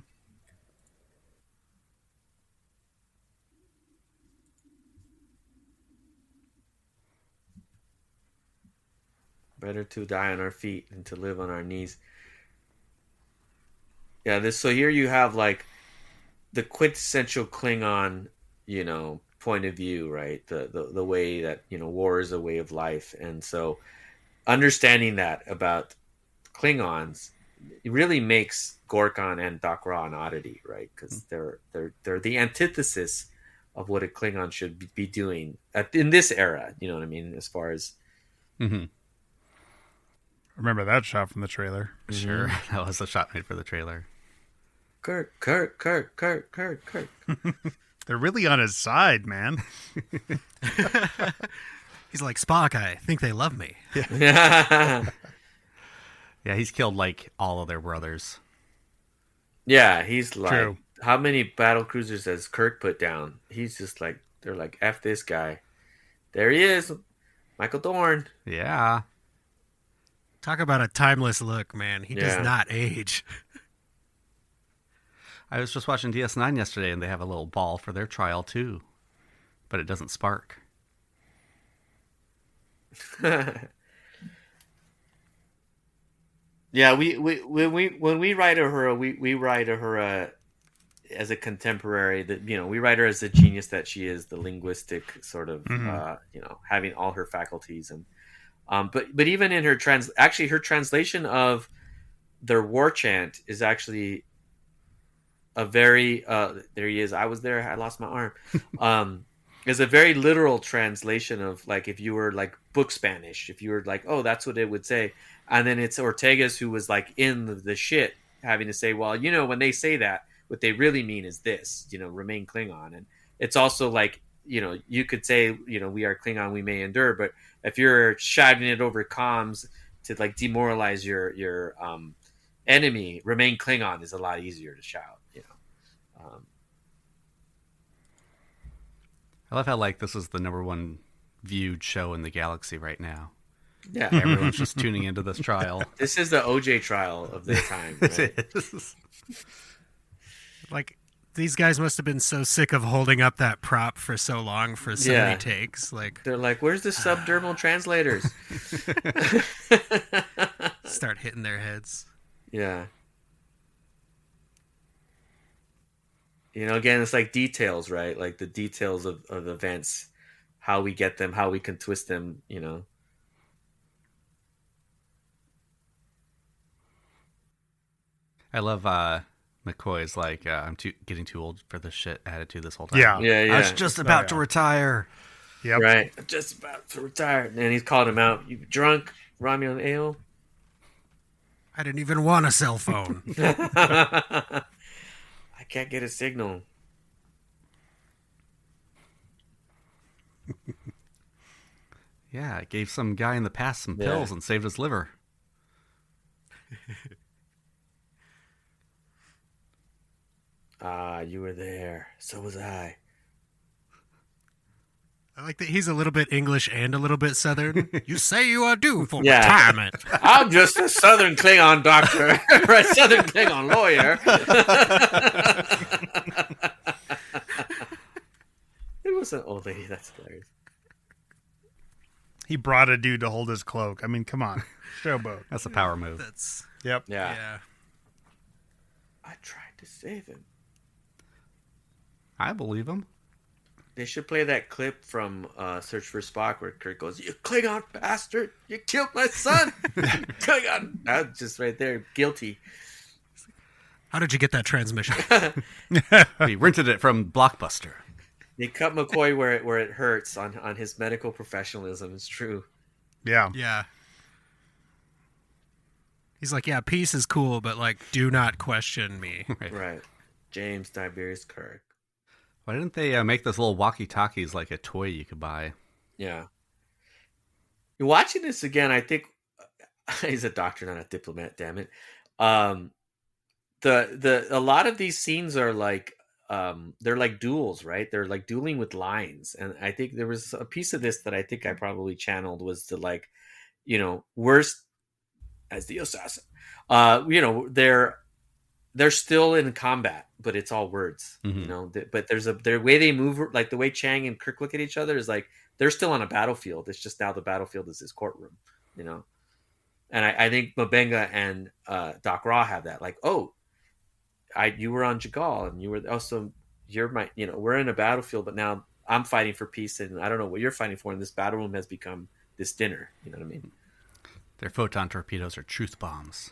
Better to die on our feet than to live on our knees. Yeah, so here you have like the quintessential Klingon, point of view, right? The way that, war is a way of life. And so understanding that about Klingons, it really makes Gorkon and Dakra an oddity, right? Because they're the antithesis of what a Klingon should be doing in this era. You know what I mean? As far as Remember that shot from the trailer? Sure, that was a shot made for the trailer. Kirk. They're really on his side, man. He's like, Spock, I think they love me. Yeah, he's killed like all of their brothers. Yeah, he's like, True. How many battle cruisers has Kirk put down? He's just like, they're like, F this guy. There he is, Michael Dorn. Yeah. Talk about a timeless look, man. He does not age. I was just watching DS9 yesterday, and they have a little ball for their trial too, but it doesn't spark. Yeah, when we write Uhura, we write Uhura as a contemporary. That we write her as the genius that she is, the linguistic sort of having all her faculties, and but even in her her translation of their war chant is actually a very there he is. I was there. I lost my arm. Is a very literal translation of like if you were like book Spanish, if you were like, oh, that's what it would say. And then it's Ortega's who was like in the shit having to say, well, when they say that, what they really mean is this, remain Klingon. And it's also like, you could say, we are Klingon, we may endure. But if you're shouting it over comms to like demoralize your enemy, remain Klingon is a lot easier to shout, I love how like this is the #1 viewed show in the galaxy right now. Yeah. Everyone's just tuning into this trial. This is the OJ trial of their time. Right? It is. Like, these guys must have been so sick of holding up that prop for so long for so many takes. Like, they're like, where's the subdermal translators? start hitting their heads. Yeah. Again, it's like details, right? Like the details of events, how we get them, how we can twist them, I love McCoy's like, I'm getting too old for this shit attitude this whole time. Yeah. Yeah. I was just about to retire. Yep. Right. I'm just about to retire. And he's called him out. You drunk, Romulan ale? I didn't even want a cell phone. I can't get a signal. Yeah, it gave some guy in the past some pills and saved his liver. You were there. So was I. I like that he's a little bit English and a little bit Southern. You say you are due for retirement. I'm just a Southern Klingon doctor, or a Southern Klingon lawyer. It was an old lady. That's hilarious. He brought a dude to hold his cloak. I mean, come on. Showboat. That's a power move. That's Yep. yeah. I tried to save him. I believe him. They should play that clip from Search for Spock where Kirk goes, "You Klingon bastard! You killed my son!" Klingon. That's just right there. Guilty. How did you get that transmission? We rented it from Blockbuster. They cut McCoy where it hurts on his medical professionalism. It's true. Yeah. Yeah. He's like, yeah, peace is cool, but like, do not question me. Right. James Tiberius Kirk. Why didn't they make those little walkie-talkies like a toy you could buy? Yeah. Watching this again, I think he's a doctor, not a diplomat. Damn it. A lot of these scenes are like they're like duels, right? They're like dueling with lines, and I think there was a piece of this that I think I probably channeled was to like, worst as the assassin. They're still in combat, but it's all words, but there's their way they move, like the way Chang and Kirk look at each other is like they're still on a battlefield. It's just now the battlefield is his courtroom, and I think M'Benga and Doc Raw have that, like, you were on Jagal and you were also, you're my, we're in a battlefield, but now I'm fighting for peace and I don't know what you're fighting for. And this battle room has become this dinner. You know what I mean? Their photon torpedoes are truth bombs.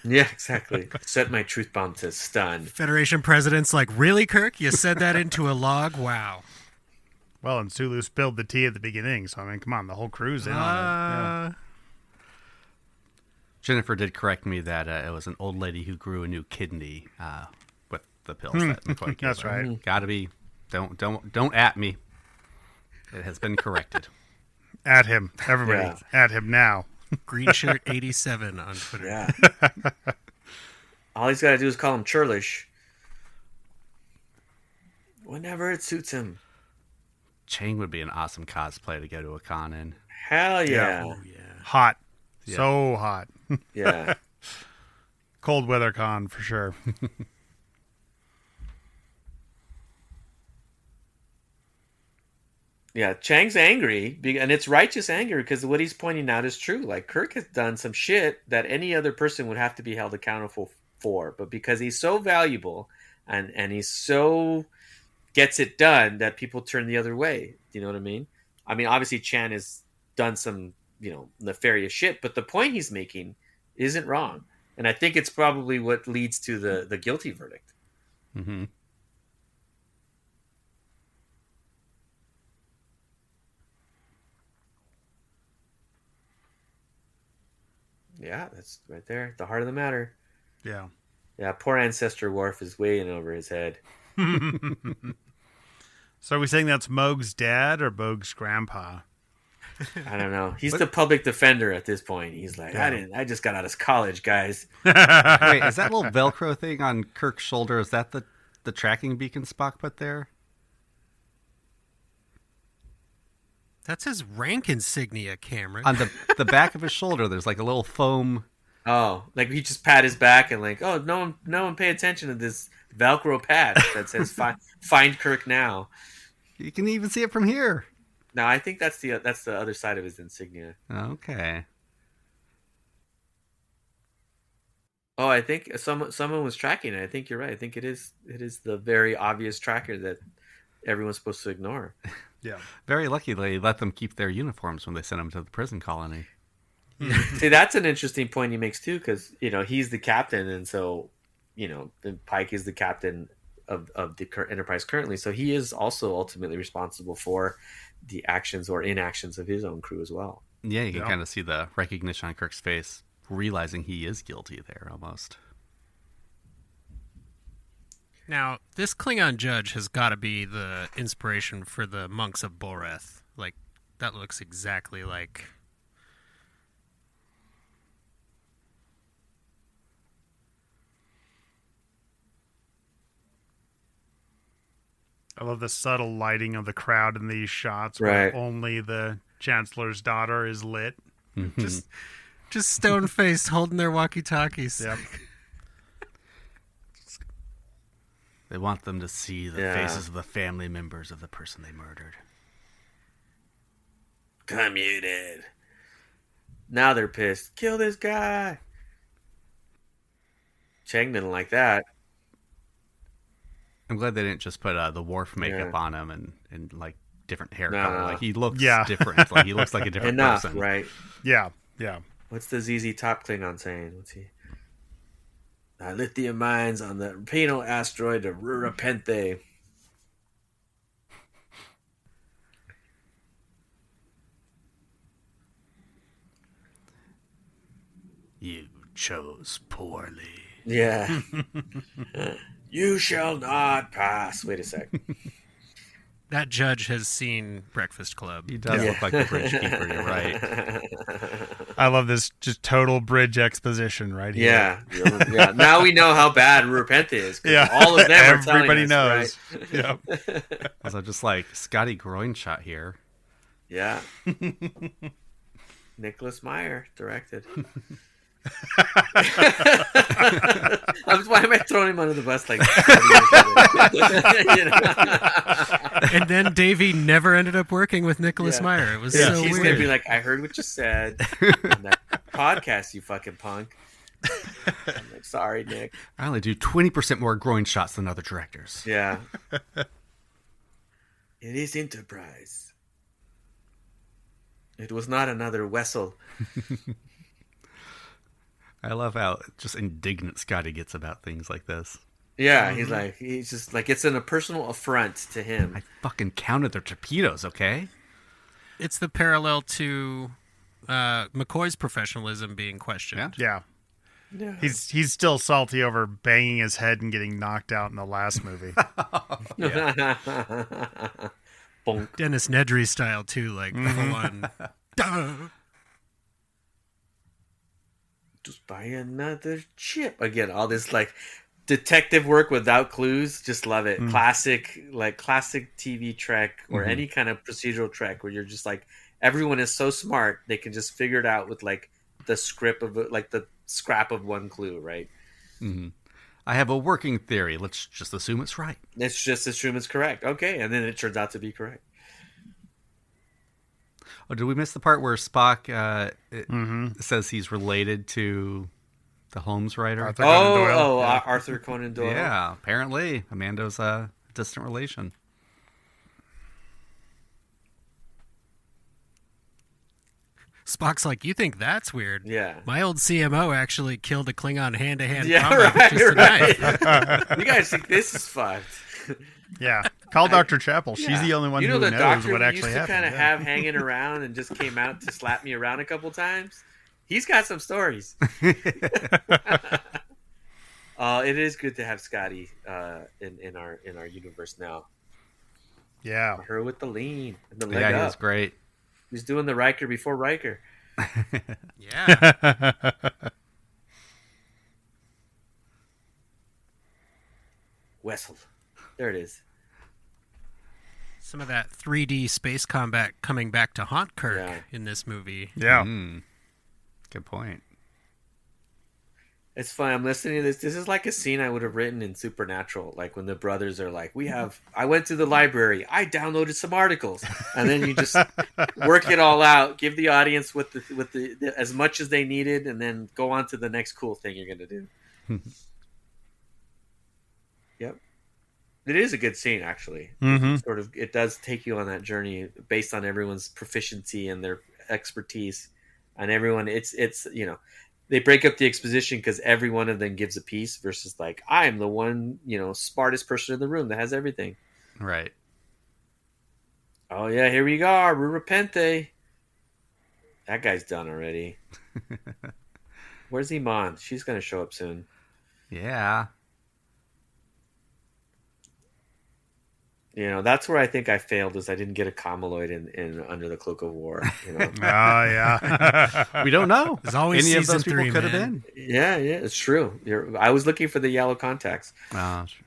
Yeah, exactly. Set my truth bomb to stun. Federation president's like, really, Kirk? You said that into a log? Wow. Well, and Sulu spilled the tea at the beginning, so I mean, come on, the whole crew's in on it. Yeah. Jennifer did correct me that it was an old lady who grew a new kidney with the pills that McCoy gave That's her. right. Gotta be. Don't at me. It has been corrected. At him, everybody. Yeah. At him now. Green Shirt 87 on Twitter. Yeah. All he's got to do is call him Churlish. Whenever it suits him. Chang would be an awesome cosplay to go to a con in. Hell yeah. Oh, yeah. Hot. Yeah. So hot. Yeah. Cold weather con for sure. Yeah, Chang's angry, and it's righteous anger because what he's pointing out is true. Like, Kirk has done some shit that any other person would have to be held accountable for, but because he's so valuable and he's so gets it done that people turn the other way. You know what I mean? I mean, obviously Chan has done some, nefarious shit, but the point he's making isn't wrong, and I think it's probably what leads to the guilty verdict. Mm-hmm. Yeah, that's right there at the heart of the matter. Yeah. Yeah, poor Ancestor Worf is way in over his head. So are we saying that's Moog's dad or Moog's grandpa? I don't know. He's the public defender at this point. He's like, Yeah. I just got out of college, guys. Wait, is that little Velcro thing on Kirk's shoulder? Is that the tracking beacon Spock put there? That's his rank insignia, Cameron. On the back of his shoulder, there's like a little foam. Oh, like he just pat his back and like, oh, no one pay attention to this Velcro patch that says "Find Kirk now." You can even see it from here. No, I think that's the other side of his insignia. Okay. Oh, I think someone was tracking it. I think you're right. I think it is the very obvious tracker that everyone's supposed to ignore. Yeah. Very lucky they let them keep their uniforms when they sent them to the prison colony. See, that's an interesting point he makes too, because he's the captain, and so then Pike is the captain of the Enterprise currently, so he is also ultimately responsible for the actions or inactions of his own crew as well. Yeah, you can kind of see the recognition on Kirk's face, realizing he is guilty there almost. Now, this Klingon judge has got to be the inspiration for the monks of Boreth. Like, that looks exactly like... I love the subtle lighting of the crowd in these shots where only the Chancellor's daughter is lit. Mm-hmm. Just stone-faced holding their walkie-talkies. Yep. They want them to see the faces of the family members of the person they murdered. Commuted. Now they're pissed. Kill this guy. Chang didn't like that. I'm glad they didn't just put the Worf makeup on him and like different hair color. No. Like he looks different. Like he looks like a different person. Right? Yeah. What's the ZZ Top Klingon saying? What's he? Lithium mines on the penal asteroid of Rurapente. You chose poorly. Yeah. You shall not pass. Wait a sec. That judge has seen Breakfast Club. He does look like the bridge keeper, you're right. I love this just total bridge exposition right here. Yeah. Now we know how bad Rurapente is. Yeah. All of them are Everybody telling us, knows. Right? Yep. Also, just like Scotty groin shot here. Yeah. Nicholas Meyer directed. Why am I throwing him under the bus like And then Davy never ended up working with Nicholas Meyer. It was so He's weird. gonna be like, I heard what you said on that podcast, you fucking punk. I'm like, sorry, Nick. I only do 20% more groin shots than other directors. Yeah. It is Enterprise. It was not another vessel. I love how just indignant Scotty gets about things like this. Yeah, he's just like, it's a personal affront to him. I fucking counted their torpedoes, okay? It's the parallel to McCoy's professionalism being questioned. Yeah. He's still salty over banging his head and getting knocked out in the last movie. Bonk. Dennis Nedry style too, like full on. Duh. Just buy another chip. Again, all this like detective work without clues. Just love it. Classic TV Trek or any kind of procedural Trek where you're just like, everyone is so smart they can just figure it out with like the script of like the scrap of one clue, right? Mm-hmm. I have a working theory. Let's just assume it's right. Let's just assume it's correct. Okay, and then it turns out to be correct. Oh, did we miss the part where Spock says he's related to the Holmes writer? Arthur Conan Doyle. Arthur Conan Doyle. Yeah, apparently Amando's a distant relation. Spock's like, you think that's weird? Yeah. My old CMO actually killed a Klingon hand-to-hand Yeah, combat with just a knife. You guys think this is fucked? Yeah. Call Dr. Chapel. She's the only one who the knows doctor what we actually used to happened. kind of have hanging around and just came out to slap me around a couple times. He's got some stories. It is good to have Scotty in our universe now. Yeah. Her with the lean and the leg Yeah, he up. was great. He's doing the Riker before Riker. Yeah. Wessel. There it is. Some of that 3D space combat coming back to haunt Kirk in this movie. Yeah. Good point. It's fun. I'm listening to this. This is like a scene I would have written in Supernatural, like when the brothers are like, I went to the library, I downloaded some articles, and then you just work it all out, give the audience with the as much as they needed, and then go on to the next cool thing you're gonna do. Yep. It is a good scene, actually. Sort of, it does take you on that journey based on everyone's proficiency and their expertise, and everyone. It's they break up the exposition because every one of them gives a piece versus like, I'm the one smartest person in the room that has everything. Right. Oh yeah, here we go, Rurapente. That guy's done already. Where's Iman? She's gonna show up soon. Yeah. That's where I think I failed, is I didn't get a Kamaloid in Under the Cloak of War. Oh, yeah. We don't know. There's always Any of season those people 3, could have man. been. Yeah, it's true. I was looking for the yellow contacts. Oh, sure.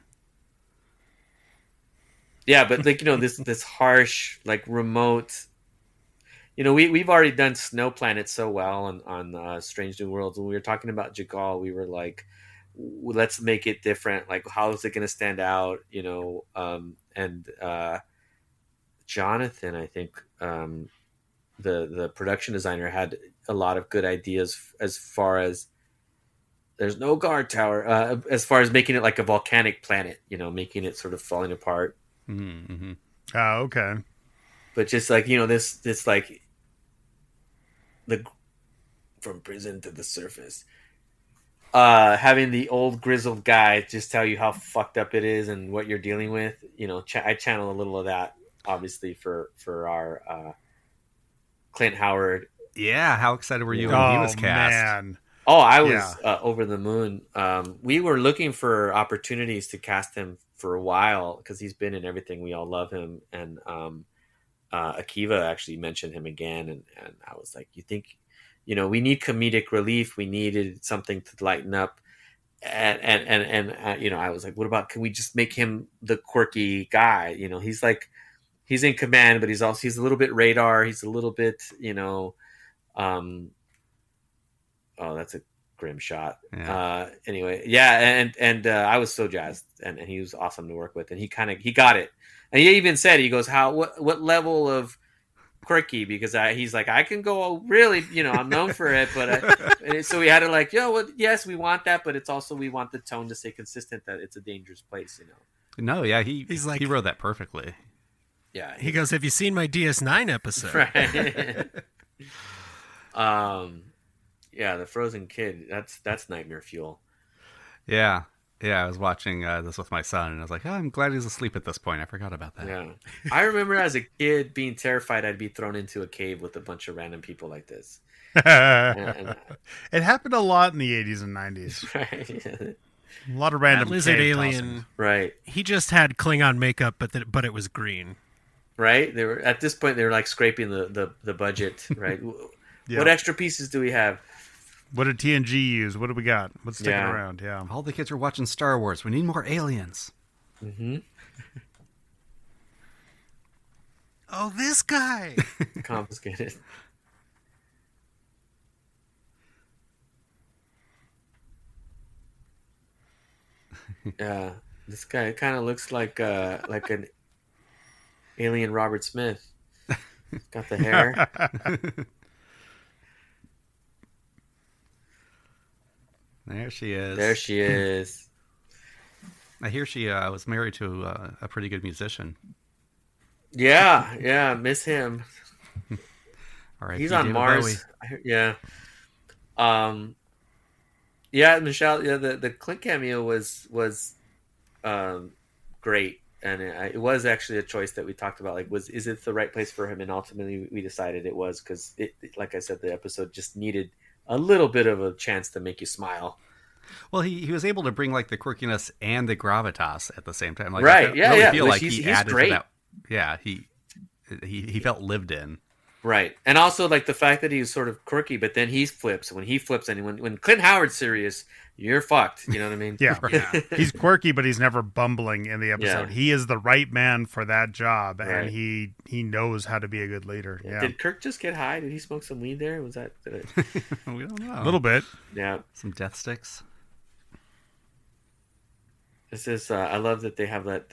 Yeah, but like this harsh, like remote. We've already done snow planets so well on Strange New Worlds. When we were talking about Jagal, we were like, let's make it different. Like, how is it going to stand out? And Jonathan, I think, the production designer, had a lot of good ideas as far as there's no guard tower, as far as making it like a volcanic planet, making it sort of falling apart. Mm-hmm. Oh, okay. But just like, this like the from prison to the surface, having the old grizzled guy just tell you how fucked up it is and what you're dealing with. I channel a little of that, obviously, for our Clint Howard. Yeah, how excited were you when he was cast? Man. Oh, I was over the moon. We were looking for opportunities to cast him for a while because he's been in everything. We all love him. And Akiva actually mentioned him again. And I was like, you think, we need comedic relief. We needed something to lighten up. And I was like, what about, can we just make him the quirky guy? He's in command, but he's a little bit radar. He's a little bit, oh, that's a grim shot. Yeah. Anyway, yeah, and I was so jazzed, and he was awesome to work with, and he got it, and he even said, he goes, what level of quirky? Because he's like, I can go really, I'm known for it, but so we had to like, yes, we want that, but it's also, we want the tone to stay consistent, that it's a dangerous place, No, yeah, he's like, he wrote that perfectly. Yeah, he goes, have you seen my DS9 episode? Right. Yeah, the frozen kid, that's nightmare fuel. Yeah. Yeah, I was watching this with my son, and I was like, oh, I'm glad he's asleep at this point. I forgot about that. Yeah. I remember as a kid being terrified I'd be thrown into a cave with a bunch of random people like this. It happened a lot in the 80s and 90s. Right. A lot of random lizard alien. Tossing. Right. He just had Klingon makeup, but it was green. Right? They were at this point, they were like scraping the budget, right? Yeah. What extra pieces do we have? What did TNG use? What do we got? What's sticking around? Yeah. All the kids are watching Star Wars. We need more aliens. Mm-hmm. Oh, this guy. Confiscated. Yeah. This guy kind of looks like an alien Robert Smith. Got the hair. There she is. There she is. I hear she was married to a pretty good musician. Yeah, miss him. All right, he's on Mars. Yeah. Yeah, Michelle. Yeah, the Clint cameo was great, and it was actually a choice that we talked about. Like, is it the right place for him? And ultimately, we decided it was, because like I said, the episode just needed a little bit of a chance to make you smile. Well, he was able to bring like the quirkiness and the gravitas at the same time. Like, right? I feel like he's added great. To that. Yeah, he felt lived in. Right, and also like the fact that he was sort of quirky, but then he flips. When he flips, and when Clint Howard's serious, you're fucked. You know what I mean? Yeah. He's quirky, but he's never bumbling in the episode. Yeah. He is the right man for that job, and he knows how to be a good leader. Yeah. Did Kirk just get high? Did he smoke some weed there? Was that? We don't know. A little bit. Yeah. Some death sticks. This is. I love that they have that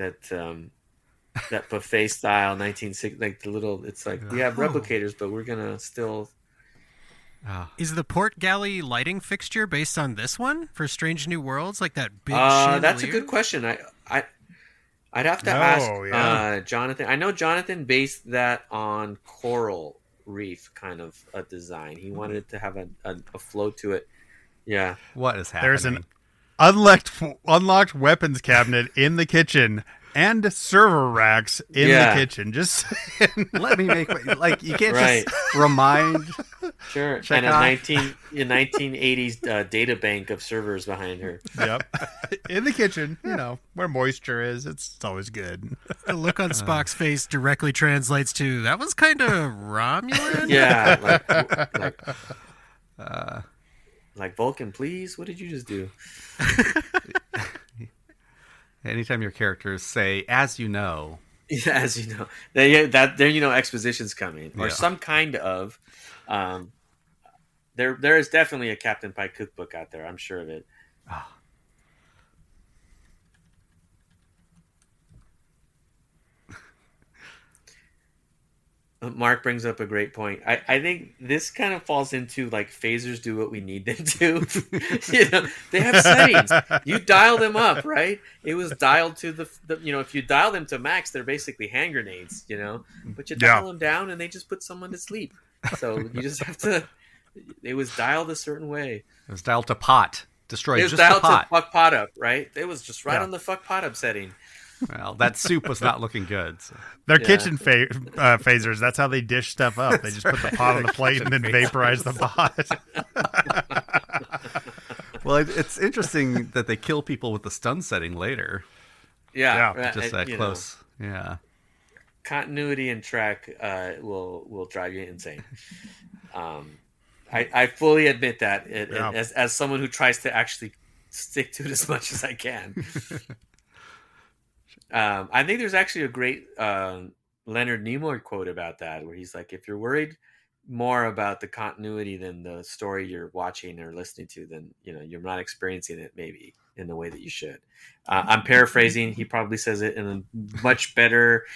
buffet style 1960, like the little. It's like we have replicators, but we're gonna still. Is the port galley lighting fixture based on this one for Strange New Worlds, like that big? That's a good question. I'd have to ask Jonathan. I know Jonathan based that on coral reef kind of a design. He wanted it to have a flow to it. Yeah. What is happening? There's an unlocked weapons cabinet in the kitchen. And server racks in the kitchen. Just let me make you can't just remind. Sure, and a 1980s data bank of servers behind her. Yep, in the kitchen. Where moisture is. It's always good. The look on Spock's face directly translates to that was kind of Romulan. Yeah, like Vulcan, please. What did you just do? Anytime your characters say, as you know. Yeah, as you know, there exposition's coming or Yeah. some kind of. There is definitely a Captain Pike cookbook out there. I'm sure of it. Mark brings up a great point. I think this kind of falls into like phasers do what we need them to. They have settings. You dial them up, right? It was dialed to the if you dial them to max, they're basically hand grenades, but you dial them down and they just put someone to sleep. So you just have to. It was dialed a certain way. It was dialed to pot. Destroy just the pot. It was dialed pot. to fuck pot up, right? It was just right on the fuck pot up setting. Well, that soup was not looking good. So. They're kitchen phasers. That's how they dish stuff up. They just put the pot on the plate and then vaporize the pot. Well, it's interesting that they kill people with the stun setting later. Yeah. Just that close. Yeah. Continuity and track will drive you insane. I fully admit that as someone who tries to actually stick to it as much as I can. I think there's actually a great Leonard Nimoy quote about that, where he's like, if you're worried more about the continuity than the story you're watching or listening to, then you're not experiencing it maybe in the way that you should. I'm paraphrasing. He probably says it in a much better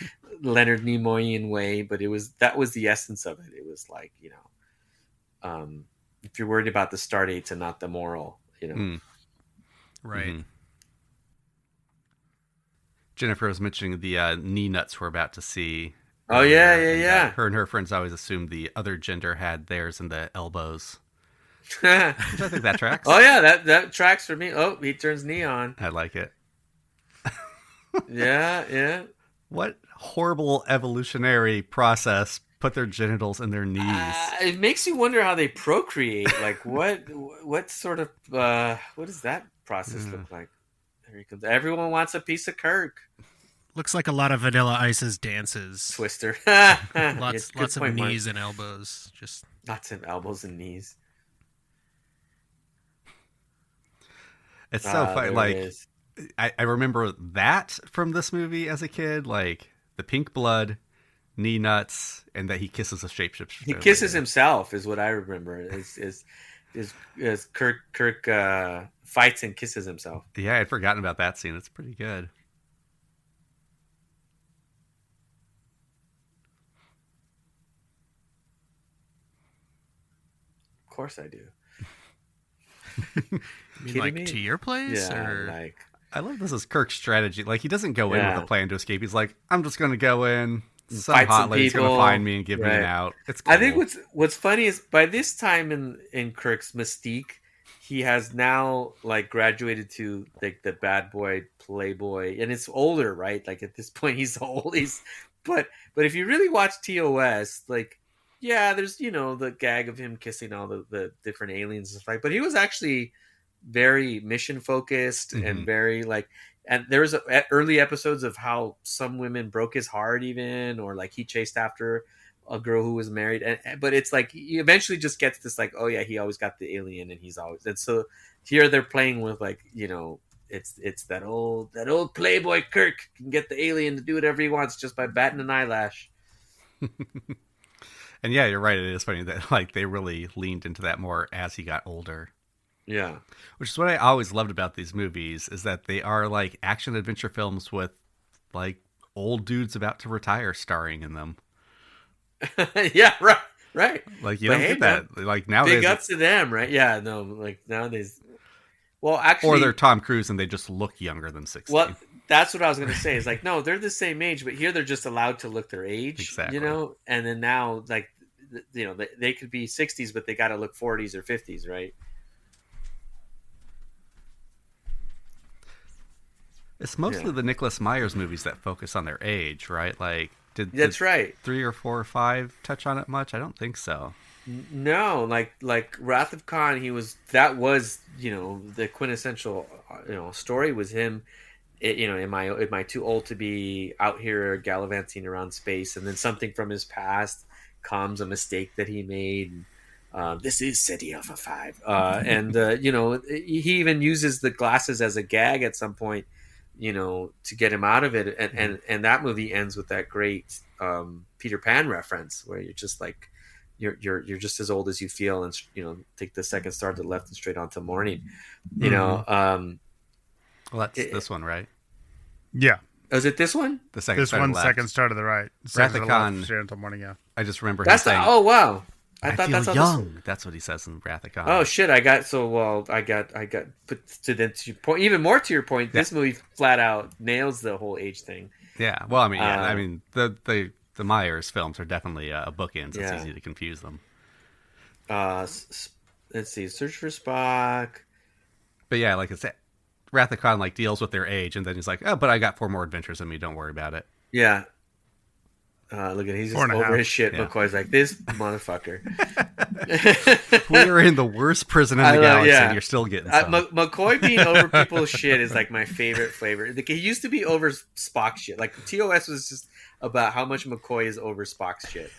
Leonard Nimoyian way, but that was the essence of it. It was like, if you're worried about the start dates and not the moral, Right. Mm-hmm. Jennifer was mentioning the knee nuts we're about to see. Oh, yeah. Her and her friends always assumed the other gender had theirs in the elbows. Which I think that tracks. Oh, yeah, that tracks for me. Oh, he turns neon. I like it. Yeah. What horrible evolutionary process put their genitals in their knees? It makes you wonder how they procreate. Like, what sort of, what does that process look like? There he comes. Everyone wants a piece of Kirk. Looks like a lot of Vanilla Ice's dances. Twister. lots of knees and elbows. Just lots of elbows and knees. It's so funny. Like, I remember that from this movie as a kid, like the pink blood, knee nuts, and that he kisses a shapeshifter. He kisses himself, is what I remember. Is Kirk fights and kisses himself. Yeah, I'd forgotten about that scene. It's pretty good. Of course I do. You mean like me? To your place? Yeah, or? like... I love this is Kirk's strategy. Like, he doesn't go in with a plan to escape. He's like, I'm just going to go in. Some hot lady's going to find me and give me an out. It's cool. I think what's funny is by this time in Kirk's mystique, he has now like graduated to like the bad boy playboy, and it's older, right? Like at this point, he's old. But if you really watch TOS, like there's the gag of him kissing all the different aliens and stuff like. But he was actually very mission focused and very like. And there was early episodes of how some women broke his heart, even, or like he chased after a girl who was married. But it's like he eventually just gets this like, oh yeah, he always got the alien, and he's always. And so here they're playing with like it's that old playboy Kirk can get the alien to do whatever he wants just by batting an eyelash. And yeah, you're right. It is funny that like they really leaned into that more as he got older. Yeah. Which is what I always loved about these movies, is that they are like action adventure films with like old dudes about to retire starring in them. Yeah, right. Like you don't get that. Like nowadays, big ups to them, right? Yeah, no, like nowadays. Well, actually, or they're Tom Cruise and they just look younger than 16. Well, that's what I was going to say. Is like, no, they're the same age, but here they're just allowed to look their age, exactly. And then now, like, they could be 60s, but they got to look 40s or 50s, right? It's mostly the Nicholas Myers movies that focus on their age, right? Like, that's right. 3 or 4 or 5 touch on it much? I don't think so. No, like Wrath of Khan, that was the quintessential story was him. Am I too old to be out here gallivanting around space? And then something from his past comes, a mistake that he made. This is City of a 5, and he even uses the glasses as a gag at some point. to get him out of it. And that movie ends with that great Peter Pan reference where you're just like, you're just as old as you feel, and take the second star to the left and straight on to morning. Well, that's this one, right? Yeah. Is it this one? The second This star one, to the left. second star to the right. Wrath of Straight Khan. until morning. Yeah. I just remember him That's saying, oh wow. I thought feel that's young. That's what he says in Wrath of Khan. Oh shit! I got put to your point. Even more to your point, this movie flat out nails the whole age thing. Yeah. Well, I mean, the Myers films are definitely bookends. It's easy to confuse them. Let's see. Search for Spock. But yeah, like I said, Wrath of Khan deals with their age, and then he's like, "Oh, but I got 4 more adventures than me. Don't worry about it." Yeah. Look at he's just over his shit. Yeah. McCoy's like, this motherfucker. We're in the worst prison in the galaxy, and you're still getting some. McCoy being over people's shit is like my favorite flavor. Like, he used to be over Spock's shit. Like TOS was just about how much McCoy is over Spock's shit.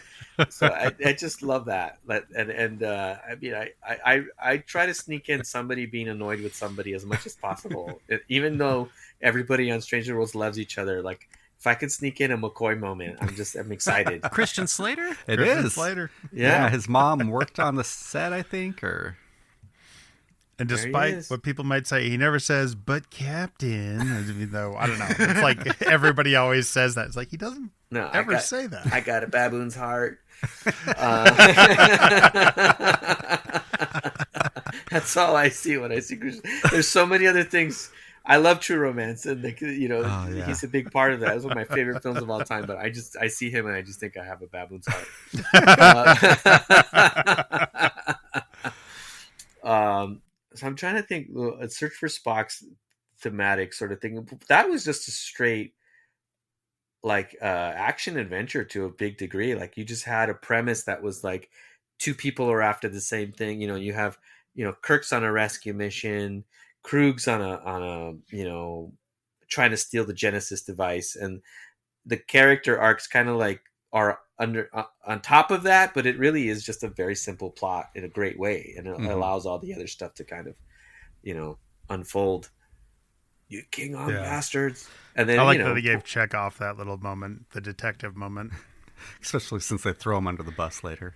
So I just love that. I mean, I try to sneak in somebody being annoyed with somebody as much as possible, even though everybody on Stranger Worlds loves each other. Like, if I could sneak in a McCoy moment, I'm excited. Christian Slater? Christian Slater. Yeah, his mom worked on the set, I think, or... And despite what people might say, he never says, "But Captain," even though, I don't know. It's like everybody always says that. It's like he doesn't ever say that. I got a baboon's heart. That's all I see when I see Christian. There's so many other things. I love True Romance, and he's a big part of that. It's one of my favorite films of all time. But I see him, and I just think I have a baboon's heart. So I'm trying to think. A Search for Spock's thematic sort of thing. That was just a straight action adventure to a big degree. Like, you just had a premise that was like 2 people are after the same thing. You have Kirk's on a rescue mission. Krug's on a trying to steal the Genesis device, and the character arcs kind of are under on top of that, but it really is just a very simple plot in a great way, and it allows all the other stuff to kind of unfold. You king on bastards. And then I like that they gave Chekhov that little moment, the detective moment, especially since they throw him under the bus later.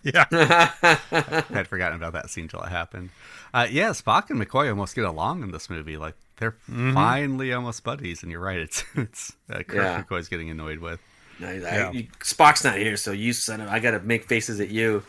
Yeah. I had forgotten about that scene till it happened. Spock and McCoy almost get along in this movie. Like, they're finally almost buddies, and you're right. It's Kirk McCoy's getting annoyed with. No, Spock's not here, so you son of... I got to make faces at you.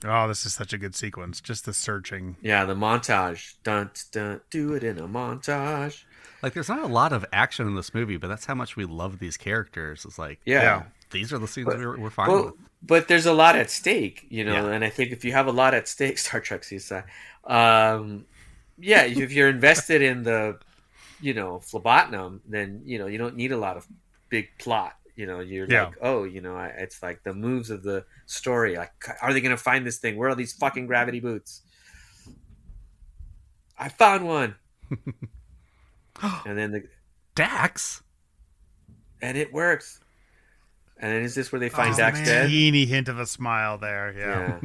Oh, this is such a good sequence. Just the searching. Yeah, the montage. Dun, dun, do it in a montage. Like, there's not a lot of action in this movie, but that's how much we love these characters. It's like, these are the scenes we're fine with. But there's a lot at stake, and I think if you have a lot at stake, Star Trek CSI, if you're invested in the, phlebotinum, then, you don't need a lot of big plot. You're like, it's like the moves of the story. Like, are they going to find this thing? Where are these fucking gravity boots? I found one. And then Dax, and it works. And then is this where they find Dax dead? Teeny hint of a smile there. Yeah.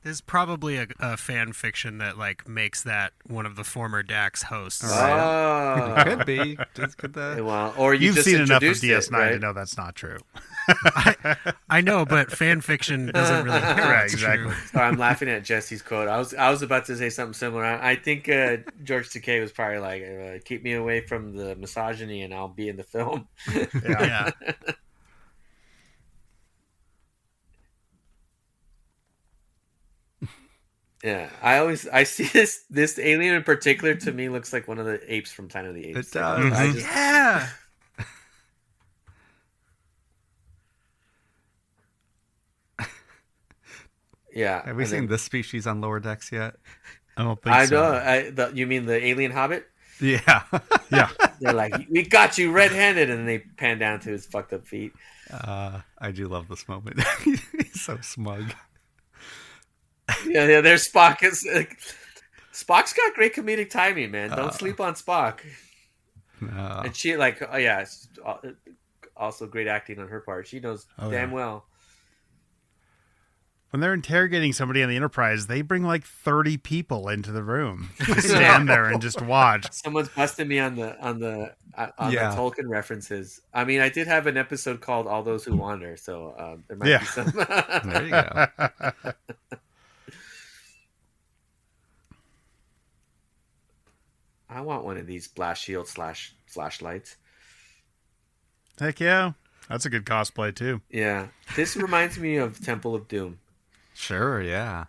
There's probably a fan fiction that makes that one of the former Dax hosts. Oh, it could be. Or you've just seen enough of DS9 to know that's not true. I know, but fan fiction doesn't really care. Right, exactly. Sorry, I'm laughing at Jesse's quote. I was about to say something similar. I think George Takei was probably like, "Keep me away from the misogyny, and I'll be in the film." Yeah. Yeah, I see this alien in particular, to me, looks like one of the apes from Planet of the Apes. It does. Yeah. Yeah. Have we seen this species on Lower Decks yet? I don't think so. I know. You mean the alien hobbit? Yeah. Yeah. They're like, "We got you red-handed," and then they pan down to his fucked up feet. I do love this moment. He's so smug. Yeah. There's Spock. Spock's got great comedic timing, man. Don't sleep on Spock. No. And she also great acting on her part. She knows damn well. when they're interrogating somebody on the Enterprise, they bring like 30 people into the room to stand there and just watch. Someone's busting me on the Tolkien references. I mean, I did have an episode called "All Those Who Wander," so there might be some. There you go. I want one of these blast shield / flashlights. Heck yeah. That's a good cosplay, too. Yeah. This reminds me of Temple of Doom. Sure, yeah.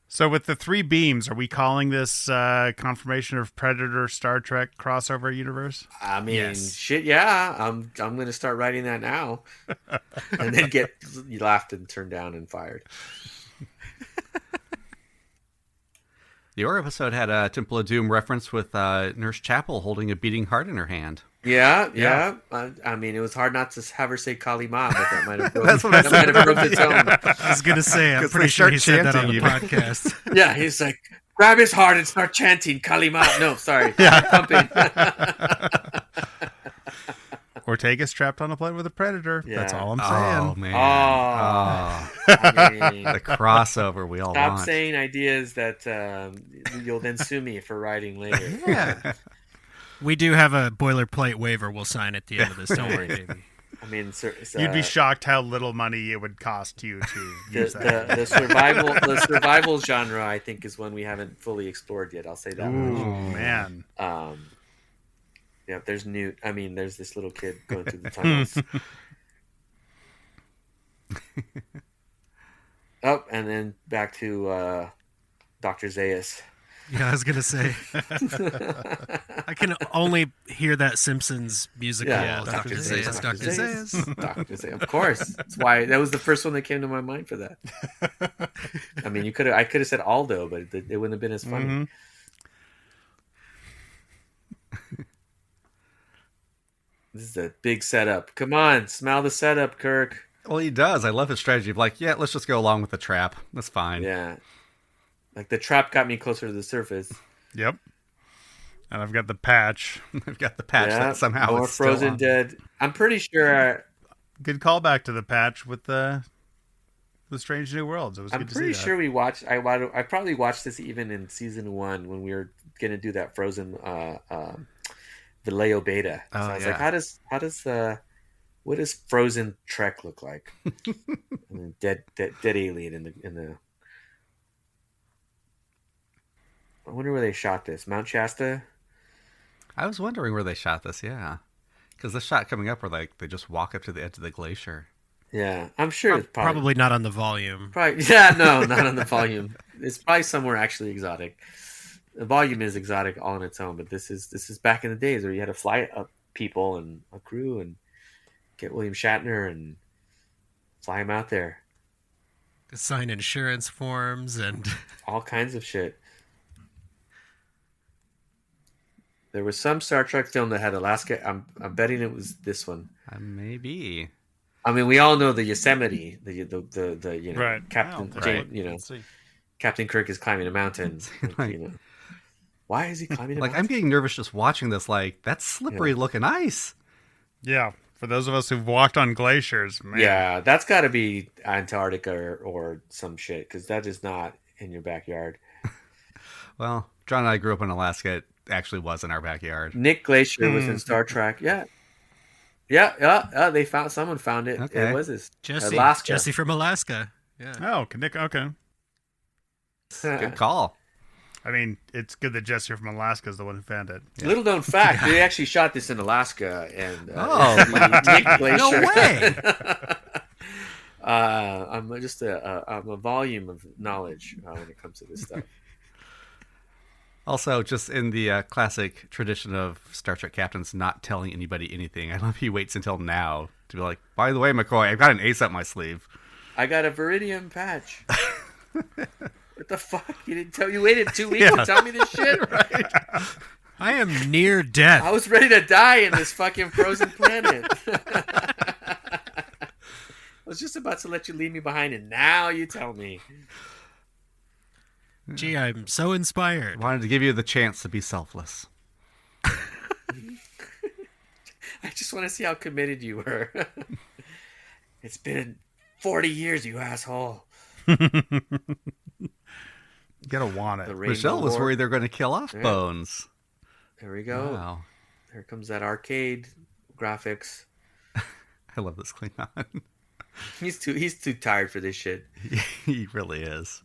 So with the 3 beams, are we calling this confirmation of Predator Star Trek crossover universe? I mean, Yes. shit, yeah. I'm going to start writing that now. And then get laughed and turned down and fired. Your episode had a Temple of Doom reference with Nurse Chapel holding a beating heart in her hand. Yeah. I mean, it was hard not to have her say Kali Ma, but that might have broke, That's what I that might have broke the tone. I was going to say, I'm 'Cause pretty they sure he start said that on the chanting podcast. Yeah, he's like, grab his heart and start chanting Kali Ma. No, sorry. Pumping. Or Ortega's trapped on a plane with a predator. Yeah. That's all I'm saying. Oh, man. I mean, The crossover we all stop want. saying ideas that you'll then sue me for writing later. Yeah. We do have a boilerplate waiver we'll sign at the end of this. Don't worry, Davey. I mean, You'd be shocked how little money it would cost you to use that. the survival genre, I think, is one we haven't fully explored yet. I'll say that Ooh, much. man. Yeah, there's Newt. I mean, there's this little kid going through the tunnels. Oh, and then back to Dr. Zaius. Yeah, I was going to say. I can only hear that Simpsons musical. Yeah, Dr. Zaius, Dr. Zaius. Dr. Zaius. Of course. That's why that was the first one that came to my mind for that. I mean, I could have said Aldo, but it wouldn't have been as funny. Mm-hmm. This is a big setup. Come on, smell the setup, Kirk. Well, he does. I love his strategy of like, yeah, let's just go along with the trap. That's fine. Yeah. Like the trap got me closer to the surface. Yep. And I've got the patch. I've got the patch that somehow more is still Frozen on. Dead. I'm pretty sure. Good callback to the patch with the Strange New Worlds. It was I'm good to pretty see that. sure we watched. I probably watched this even in season 1 when we were gonna do that Frozen Vallejo beta. So I was like, how does what does Frozen Trek look like? And dead alien in the. I wonder where they shot this. Mount Shasta. I was wondering where they shot this, yeah. Because the shot coming up where like they just walk up to the edge of the glacier. Yeah, I'm sure it's Probably not on the volume. Probably, yeah, no, not on the volume. It's probably somewhere actually exotic. The volume is exotic all on its own, but this is back in the days where you had to fly up people and a crew and get William Shatner and fly him out there. Sign insurance forms and all kinds of shit. There was some Star Trek film that had Alaska. I'm betting it was this one. Maybe. I mean, we all know the Yosemite, the you know, right. Captain Captain Kirk is climbing a mountain. Right. You know, why is he climbing a mountain? I'm getting nervous just watching this. Like, that's slippery looking ice. Yeah, for those of us who've walked on glaciers, man. Yeah, that's got to be Antarctica or some shit, because that is not in your backyard. Well, John and I grew up in Alaska. It actually was in our backyard. Nick Glacier was in Star Trek. Yeah. They someone found it. Okay. It was this Alaska. Jesse from Alaska. Yeah. Oh, Nick. Okay. Good call. I mean, it's good that Jesse from Alaska is the one who found it. Yeah. Little known fact: they actually shot this in Alaska, and Nick Glacier. No way. I'm just I'm a volume of knowledge when it comes to this stuff. Also, just in the classic tradition of Star Trek captains not telling anybody anything, I love he waits until now to be like, by the way, McCoy, I've got an ace up my sleeve. I got a Viridium patch. What the fuck? You didn't tell. You waited 2 weeks to tell me this shit? Right. I am near death. I was ready to die in this fucking frozen planet. I was just about to let you leave me behind, and now you tell me. Gee, I'm so inspired. Wanted to give you the chance to be selfless. I just want to see how committed you were. It's been 40 years, you asshole. You gotta want it. Michelle was worried they're going to kill off Bones. There we go. Wow. Here comes that arcade graphics. I love this Klingon. He's too tired for this shit. He really is.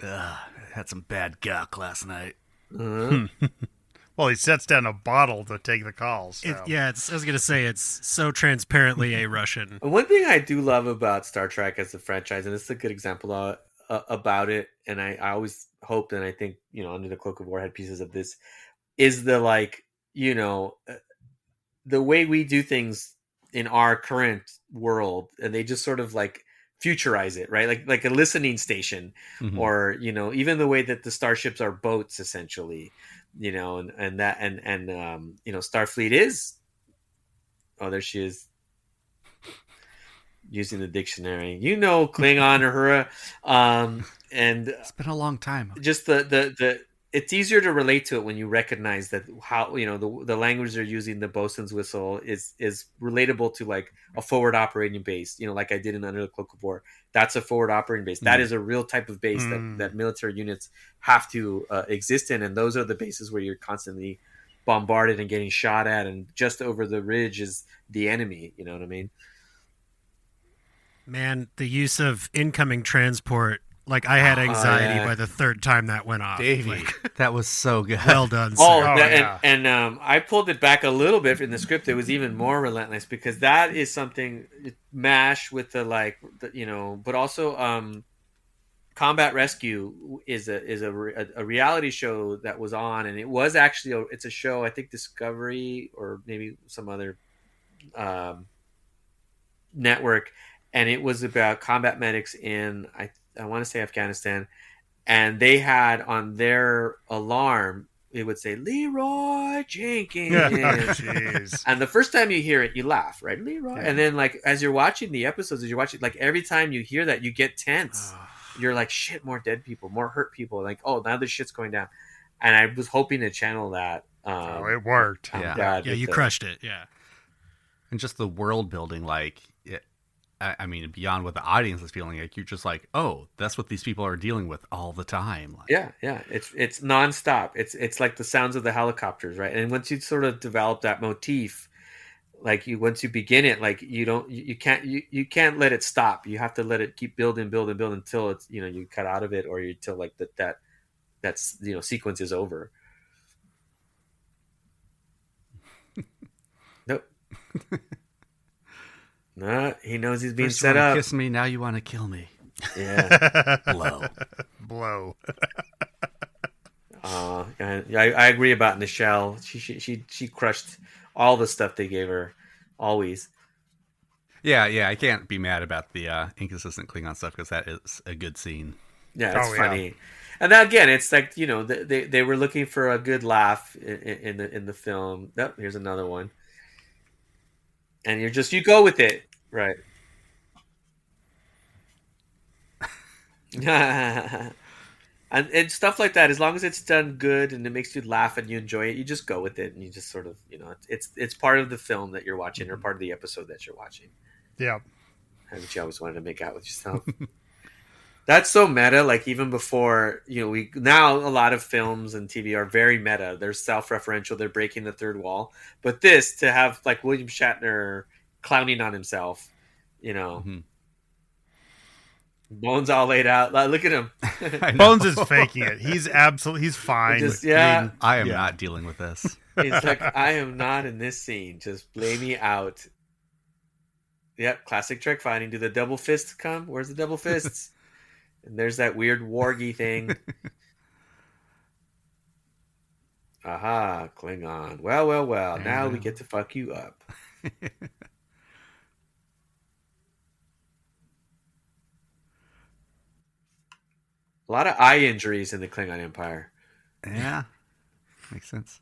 Had some bad gawk last night. Well, he sets down a bottle to take the calls. So. I was going to say, it's so transparently a Russian. One thing I do love about Star Trek as a franchise, and this is a good example about it, and I always hoped, and I think, Under the Cloak of War had pieces of this, is the, the way we do things in our current world, and they just sort of futurize it, right? Like a listening station, or even the way that the starships are boats, essentially, and Starfleet is. Oh, there she is, using the dictionary. Klingon or Uhura, and it's been a long time. Just the it's easier to relate to it when you recognize that how the language they're using, the bosun's whistle, is relatable to like a forward operating base. Like I did in Under the Cloak of War. That's a forward operating base. That is a real type of base that military units have to exist in, and those are the bases where you're constantly bombarded and getting shot at, and just over the ridge is the enemy. You know what I mean? Man, the use of incoming transport. I had anxiety by the third time that went off. Davey, that was so good. Well done, sir. I pulled it back a little bit in the script. It was even more relentless, because that is something MASH with but also Combat Rescue is a reality show that was on, and it was actually it's a show, I think Discovery or maybe some other network, and it was about combat medics in I want to say Afghanistan, and they had on their alarm, it would say Leroy Jenkins. Jeez. And the first time you hear it, you laugh, right? Leroy. Yeah. And then as you're watching the episodes, every time you hear that, you get tense. You're like, shit, more dead people, more hurt people. Like, oh, now this shit's going down. And I was hoping to channel that. It worked. Yeah, you crushed it. Yeah. And just the world building, I mean, beyond what the audience is feeling, you're just like, oh, that's what these people are dealing with all the time. Yeah. It's nonstop. It's like the sounds of the helicopters, right? And once you sort of develop that motif, once you begin it, you can't let it stop. You have to let it keep building until it's you cut out of it, or until that's sequence is over. Nope. No, he knows he's being set up. Kiss me, now you want to kill me. Yeah. Blow. I agree about Nichelle. She crushed all the stuff they gave her, always. Yeah. I can't be mad about the inconsistent Klingon stuff, because that is a good scene. Yeah, it's funny. Yeah. And then again, it's they were looking for a good laugh in the film. Oh, here's another one. And you go with it, right? and stuff like that. As long as it's done good and it makes you laugh and you enjoy it, you just go with it, and you just sort of it's part of the film that you're watching, or part of the episode that you're watching. Yeah, haven't you always wanted to make out with yourself? That's so meta. Even before we now, a lot of films and TV are very meta. They're self-referential. They're breaking the third wall. But this, to have William Shatner clowning on himself, Bones all laid out. Look at him. Bones is faking it. He's fine. I am not dealing with this. He's like, I am not in this scene. Just lay me out. Yep, classic Trek fighting. Do the double fists come? Where's the double fists? And there's that weird wargy thing. Aha, Klingon. Well. Now we get to fuck you up. A lot of eye injuries in the Klingon Empire. Yeah, makes sense.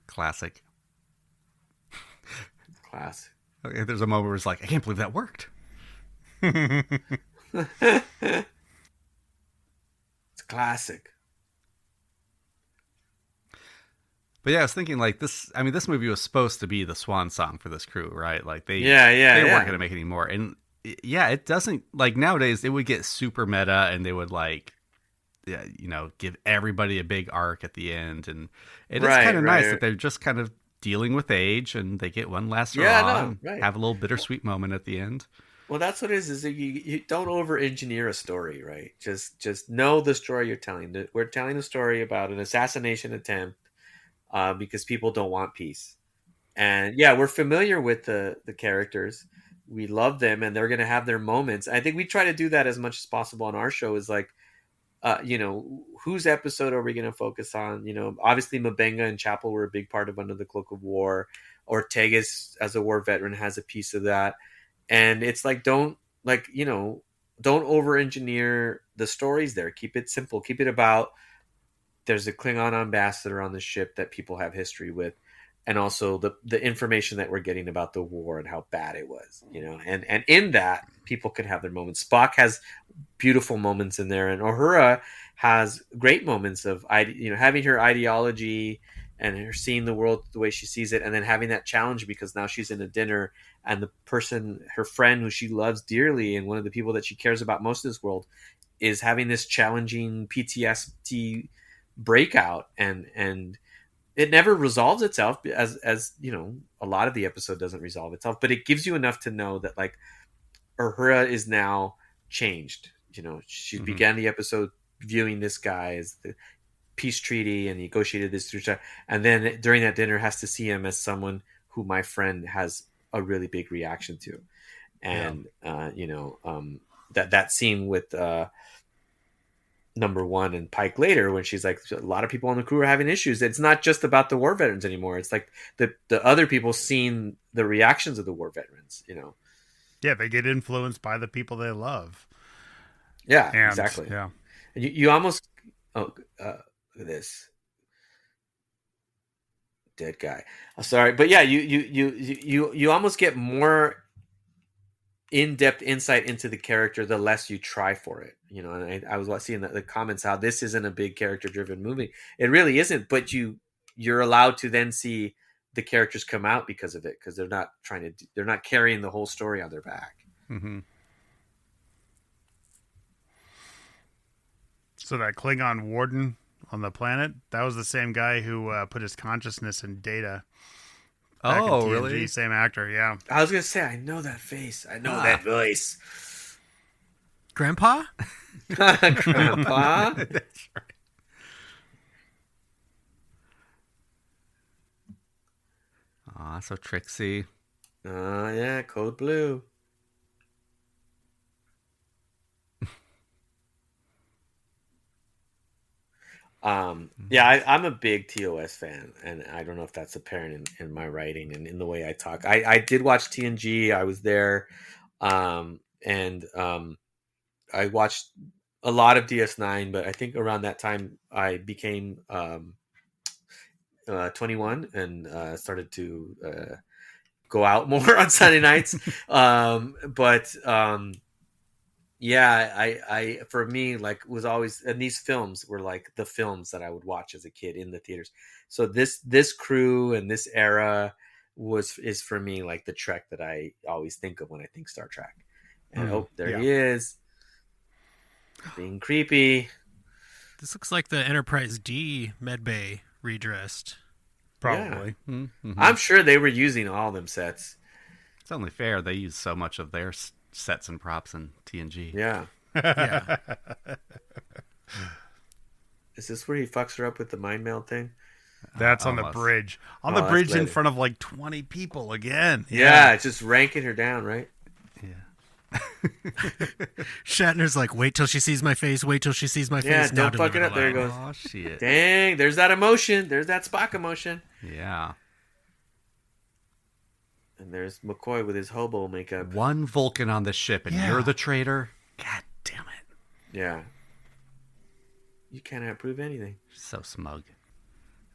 Classic. Okay, there's a moment where it's like, I can't believe that worked. It's classic. But yeah, I was thinking like this. I mean, this movie was supposed to be the swan song for this crew, right? Like they weren't going to make any more. And yeah, it doesn't like nowadays. It would get super meta, and they would like, give everybody a big arc at the end. And it is kind of nice that they're just kind of dealing with age, and they get one last hurrah, and have a little bittersweet moment at the end. Well, that's what it is you don't over-engineer a story, right? Just know the story you're telling. We're telling a story about an assassination attempt because people don't want peace. And yeah, we're familiar with the characters. We love them, and they're going to have their moments. I think we try to do that as much as possible on our show is like, whose episode are we going to focus on? Obviously Mabenga and Chapel were a big part of Under the Cloak of War. Ortegas, as a war veteran, has a piece of that. And it's like, don't over-engineer the stories there. Keep it simple. Keep it about there's a Klingon ambassador on the ship that people have history with, and also the information that we're getting about the war and how bad it was, and in that people can have their moments. Spock has beautiful moments in there, and Uhura has great moments of having her ideology and her seeing the world the way she sees it, and then having that challenge because now she's in a dinner and the person, her friend who she loves dearly and one of the people that she cares about most in this world, is having this challenging PTSD breakout, and it never resolves itself as a lot of the episode doesn't resolve itself, but it gives you enough to know that like Uhura is now changed. She began the episode viewing this guy as the peace treaty and negotiated this through, and then during that dinner has to see him as someone who my friend has a really big reaction to. And that scene with number one and Pike later, when she's like, a lot of people on the crew are having issues. It's not just about the war veterans anymore. It's like the other people seeing the reactions of the war veterans, Yeah, they get influenced by the people they love. Yeah, exactly. Yeah. You almost, look at this dead guy. Sorry, but yeah, you almost get more in-depth insight into the character the less you try for it. And I was seeing the comments how this isn't a big character-driven movie. It really isn't, but you're allowed to then see the characters come out because of it, because they're not carrying the whole story on their back. Mm-hmm. So that Klingon warden on the planet, that was the same guy who put his consciousness in Data. Oh, really? Same actor, yeah. I was going to say, I know that face. I know that voice. Grandpa? Grandpa? That's right. Aw, so Trixie. Yeah, Code Blue. Yeah, I'm a big TOS fan, and I don't know if that's apparent in my writing and in the way I talk. I did watch TNG. I was there, and I watched a lot of DS9, but I think around that time I became 21 and started to go out more on Sunday nights. Yeah, I for me, like, was always, and these films were like the films that I would watch as a kid in the theaters. So this crew and this era is for me like the Trek that I always think of when I think Star Trek. And he is being creepy. This looks like the Enterprise D medbay redressed. Probably. Yeah. Mm-hmm. I'm sure they were using all them sets. It's only fair. They use so much of their sets and props in TNG. Yeah. Yeah. Is this where he fucks her up with the mind meld thing? That's on the bridge. On the bridge in front of like 20 people again. Yeah, it's just ranking her down, right? Yeah. Shatner's like, wait till she sees my face, wait till she sees my face. Yeah, don't fuck it up. There he goes. Oh, shit. Dang, there's that emotion. There's that Spock emotion. Yeah. And there's McCoy with his hobo makeup. One Vulcan on the ship, and you're the traitor? God damn it. Yeah. You can't approve anything. So smug.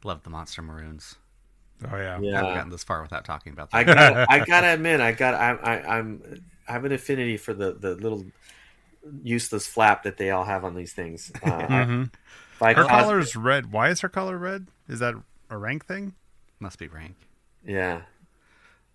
Love the Monster Maroons. Oh, yeah. I haven't gotten this far without talking about I that. gotta admit, I have an affinity for the little useless flap that they all have on these things. Her color's red. Why is her color red? Is that a rank thing? Must be rank. Yeah.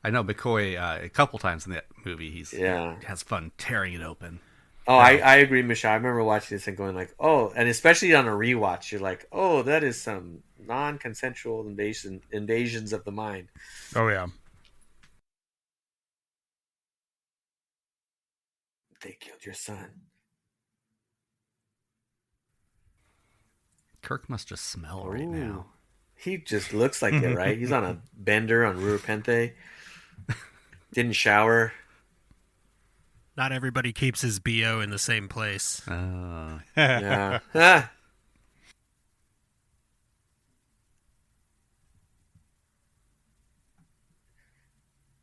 I know McCoy a couple times in that movie. He has fun tearing it open. Oh, I agree, Michelle. I remember watching this and going like, oh, and especially on a rewatch, you're like, oh, that is some non-consensual invasions of the mind. Oh yeah. They killed your son. Kirk must just smell right now. He just looks like it, right? He's on a bender on Rura Penthe. Didn't shower. Not everybody keeps his BO in the same place. Yeah.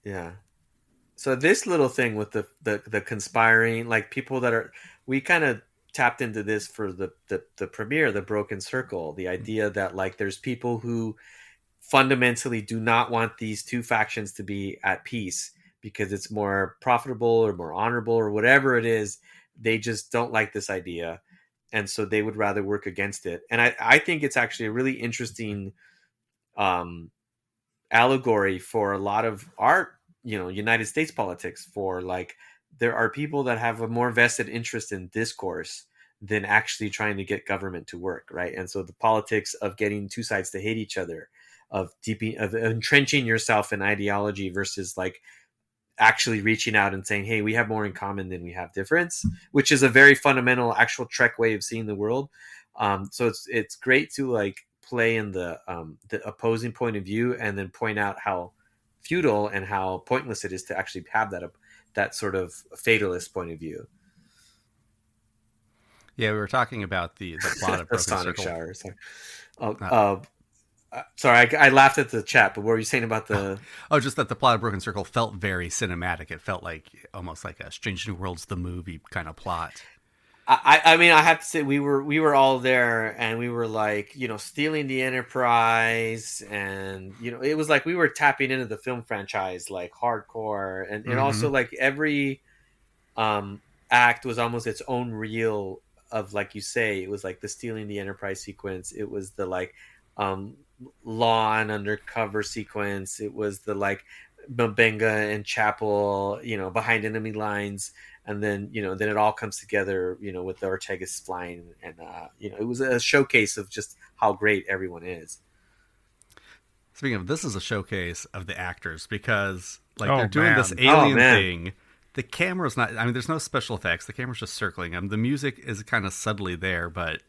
Yeah. So this little thing with the conspiring, like people that are, we kind of tapped into this for the premiere, The Broken Circle, the idea that like there's people who fundamentally do not want these two factions to be at peace because it's more profitable or more honorable or whatever it is. They just don't like this idea. And so they would rather work against it. And I think it's actually a really interesting allegory for a lot of our, United States politics, for like, there are people that have a more vested interest in discourse than actually trying to get government to work. Right. And so the politics of getting two sides to hate each other, of entrenching yourself in ideology versus like actually reaching out and saying, hey, we have more in common than we have difference, which is a very fundamental actual Trek way of seeing the world. So it's great to like play in the opposing point of view and then point out how futile and how pointless it is to actually have that sort of fatalist point of view. Yeah, we were talking about the plot of Broken Circle. Shower, sorry. Sorry, I laughed at the chat, but what were you saying about the... Oh, just that the plot of Broken Circle felt very cinematic. It felt like almost like a Strange New Worlds, the movie kind of plot. I mean, I have to say we were all there, and we were like, stealing the Enterprise, and it was like we were tapping into the film franchise like hardcore, and also like every act was almost its own reel of, like you say, it was like the stealing the Enterprise sequence. It was the like law and undercover sequence. It was the like Mbenga and Chapel, behind enemy lines. And then, then it all comes together, with the Ortegas flying. And, it was a showcase of just how great everyone is. Speaking of, this is a showcase of the actors because, like, they're doing this alien thing. The camera's not, I mean, there's no special effects. The camera's just circling them. The music is kind of subtly there, but,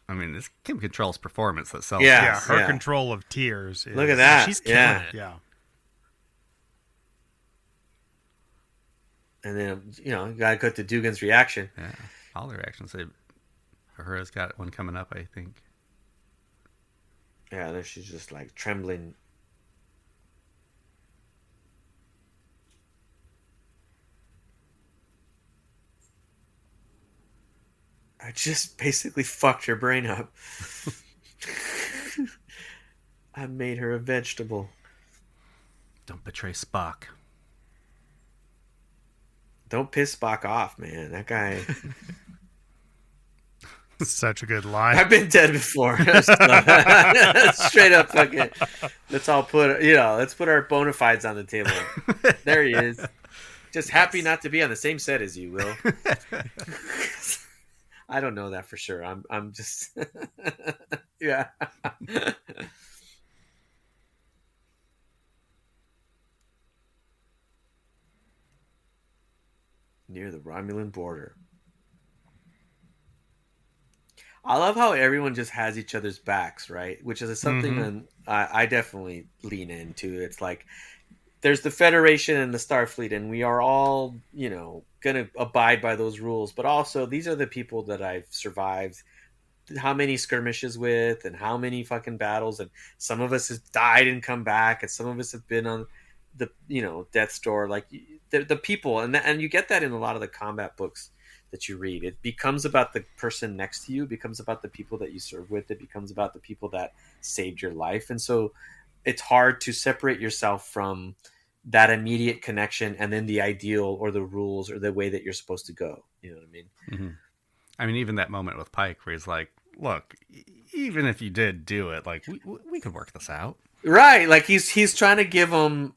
I mean, it's Kim Cattrall's performance that sells. Yeah, her control of tears. Look at that. She's killing it. Yeah. And then, you got to go to Dugan's reaction. Yeah, all the reactions. Uhura's got one coming up, I think. Yeah, then she's just like trembling. I just basically fucked her brain up. I made her a vegetable. Don't betray Spock. Don't piss Spock off, man. That guy... Such a good line. I've been dead before. Straight up fucking... Let's all let's put our bona fides on the table. There he is. Just happy not to be on the same set as you, Will. I don't know that for sure. I'm just... Yeah. Near the Romulan border. I love how everyone just has each other's backs, right? Which is something that I definitely lean into. It's like there's the Federation and the Starfleet, and we are all, going to abide by those rules. But also, these are the people that I've survived how many skirmishes with and how many fucking battles. And some of us have died and come back, and some of us have been on the Death's Door. Like the people, and you get that in a lot of the combat books that you read. It becomes about the person next to you. It becomes about the people that you serve with. It becomes about the people that saved your life. And so it's hard to separate yourself from that immediate connection and then the ideal or the rules or the way that you're supposed to go. You know what I mean? Mm-hmm. I mean, even that moment with Pike where he's like, look, even if you did do it, like we could work this out, right? Like he's trying to give him.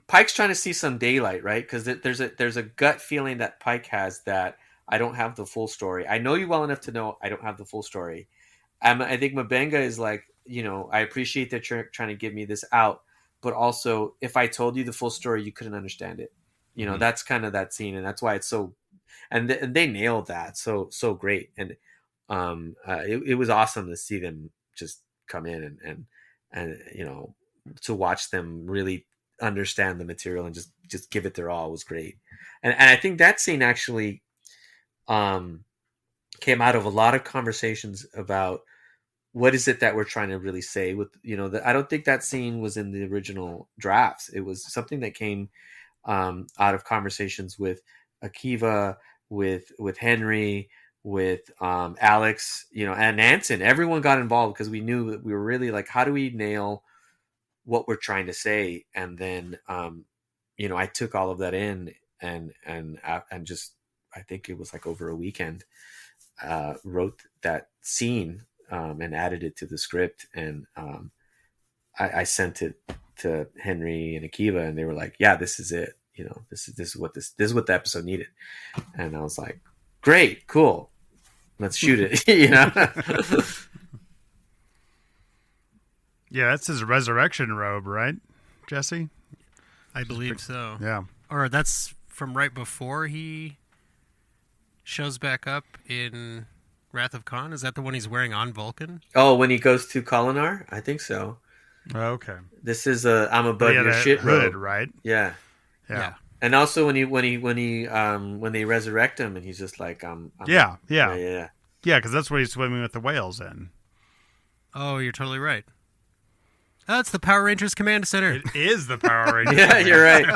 Pike's trying to see some daylight, right? Because there's a gut feeling that Pike has that I don't have the full story. I know you well enough to know I don't have the full story. I think Mabenga is like, I appreciate that you're trying to give me this out, but also if I told you the full story, you couldn't understand it. That's kind of that scene, and that's why it's so. And they nailed that so great, and it was awesome to see them just come in and to watch them really understand the material and just give it their all was great. And I think that scene actually came out of a lot of conversations about what is it that we're trying to really say with I don't think that scene was in the original drafts. It was something that came out of conversations with Akiva, with Henry, with Alex, and Anson. Everyone got involved because we knew that we were really like, how do we nail what we're trying to say? And then I took all of that in and just, I think it was like over a weekend, wrote that scene and added it to the script, and I sent it to Henry and Akiva, and they were like, yeah, this is it. This is what the episode needed. And I was like, great, cool, let's shoot it. Yeah, that's his resurrection robe, right, Jesse? I believe so. Yeah. Or that's from right before he shows back up in Wrath of Khan. Is that the one he's wearing on Vulcan? Oh, when he goes to Kolinar? I think so. Okay. This is I'm above your shit hood, robe. right? Yeah. And also when they resurrect him, and he's just like, yeah, because that's what he's swimming with the whales in. Oh, you're totally right. That's the Power Rangers Command Center. It is the Power Rangers. Yeah, you're right.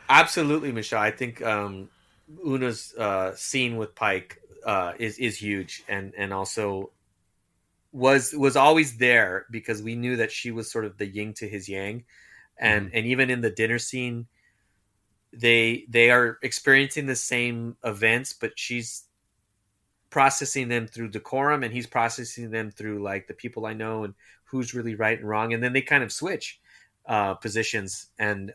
Absolutely, Michelle. I think Una's scene with Pike is huge, and also was always there because we knew that she was sort of the yin to his yang, and even in the dinner scene, they are experiencing the same events, but she's processing them through decorum, and he's processing them through like the people I know and who's really right and wrong, and then they kind of switch positions, and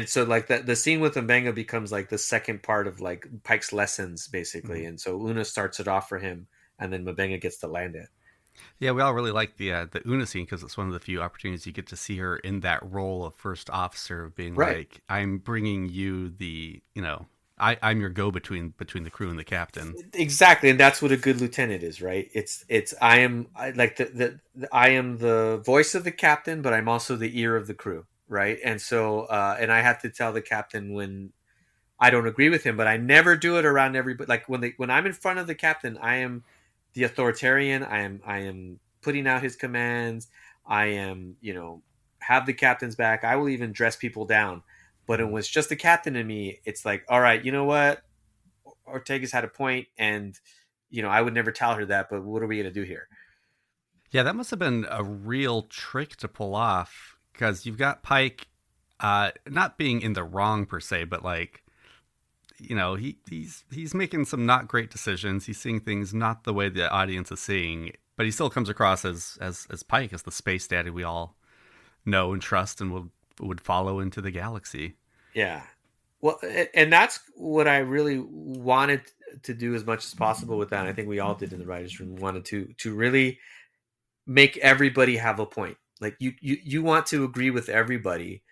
so like the scene with Mbenga becomes like the second part of like Pike's lessons basically, and so Una starts it off for him, and then Mbenga gets to land it. Yeah, we all really like the Una scene because it's one of the few opportunities you get to see her in that role of first officer, of being like, I'm bringing you the I'm your go-between between the crew and the captain. Exactly, and that's what a good lieutenant is, right? I am the voice of the captain, but I'm also the ear of the crew, right? And so and I have to tell the captain when I don't agree with him, but I never do it around everybody. Like when I'm in front of the captain, I am the authoritarian. I am putting out his commands. I am have the captain's back. I will even dress people down. But it was just the captain and me. It's like, all right, you know what? Ortega's had a point, and I would never tell her that. But what are we gonna do here? Yeah, that must have been a real trick to pull off, because you've got Pike, not being in the wrong per se, but like, he's making some not great decisions. He's seeing things not the way the audience is seeing, but he still comes across as Pike, as the space daddy we all know and trust and would follow into the galaxy. Yeah. Well, and that's what I really wanted to do as much as possible with that. And I think we all did in the writers' room, wanted to really make everybody have a point. Like you want to agree with everybody,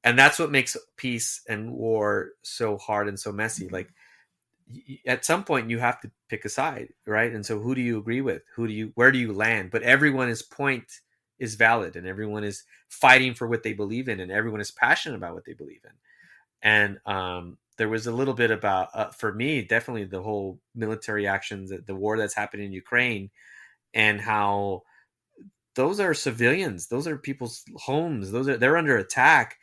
and that's what makes peace and war so hard and so messy. Like at some point you have to pick a side, right? And so who do you agree with? Where do you land? But everyone's point is valid, and everyone is fighting for what they believe in, and everyone is passionate about what they believe in. And there was a little bit about, for me, definitely the whole military actions, the war that's happening in Ukraine, and how those are civilians, those are people's homes, they're under attack,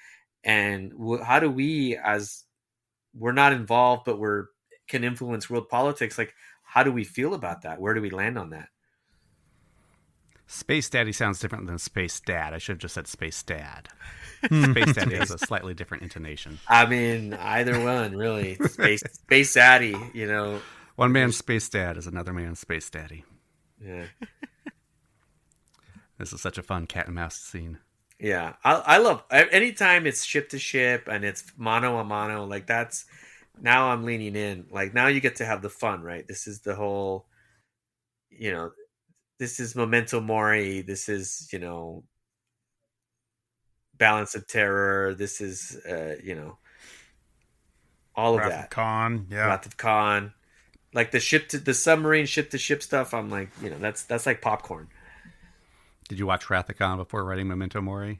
and how do we, as we're not involved but can influence world politics, like how do we feel about that? Where do we land on that? Space Daddy sounds different than Space Dad. I should have just said Space Dad. Space Daddy has a slightly different intonation. I mean, either one, really. Space Daddy, One man's Space Dad is another man's Space Daddy. Yeah. This is such a fun cat and mouse scene. Yeah. I love anytime it's ship to ship and it's mano a mano, like that's now I'm leaning in. Like now you get to have the fun, right? This is the whole, this is Memento Mori. This is, Balance of Terror. This is, all of Wrath that. of Khan, yeah. Wrath of Khan. Like the submarine ship to ship stuff. I'm like, that's like popcorn. Did you watch Wrath of Khan before writing Memento Mori?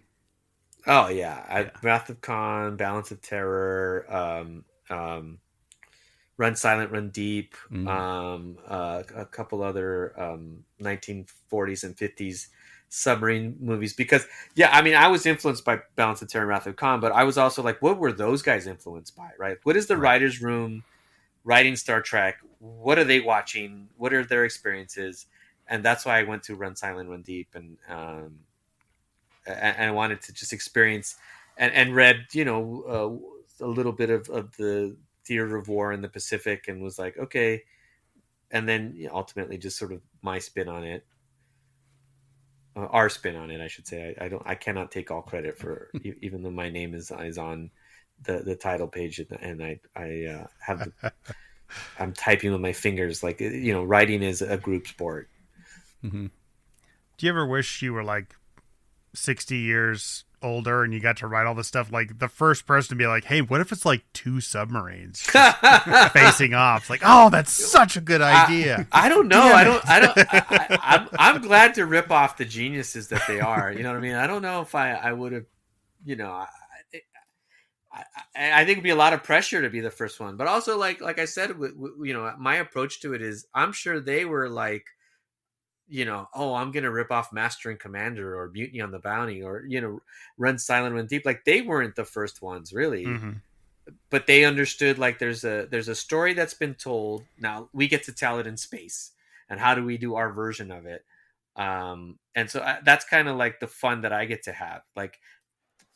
Oh yeah. Wrath of Khan, Balance of Terror, Run Silent, Run Deep, a couple other 1940s and 50s submarine movies. Because I was influenced by Balance of Terror and Wrath of Khan, but I was also like, what were those guys influenced by? Right? What is the writers' room writing Star Trek? What are they watching? What are their experiences? And that's why I went to Run Silent, Run Deep, and I wanted to just experience and read, a little bit of the theater of war in the Pacific, and was like, okay. And then ultimately just sort of my spin on it, our spin on it, I should say. I cannot take all credit for, even though my name is on the title page, and I have I'm typing with my fingers, like, writing is a group sport. Mm-hmm. Do you ever wish you were like 60 years older and you got to write all this stuff? Like the first person to be like, hey, what if it's like two submarines facing off? It's like, oh, that's such a good idea. I don't know. I'm glad to rip off the geniuses that they are. You know what I mean? I don't know if I would have, I think it'd be a lot of pressure to be the first one, but also like I said, my approach to it is, I'm sure they were like, I'm going to rip off Master and Commander or Mutiny on the Bounty or, Run Silent, Run Deep. Like they weren't the first ones really, but they understood like there's a story that's been told. Now we get to tell it in space, and how do we do our version of it? And so that's kind of like the fun that I get to have. Like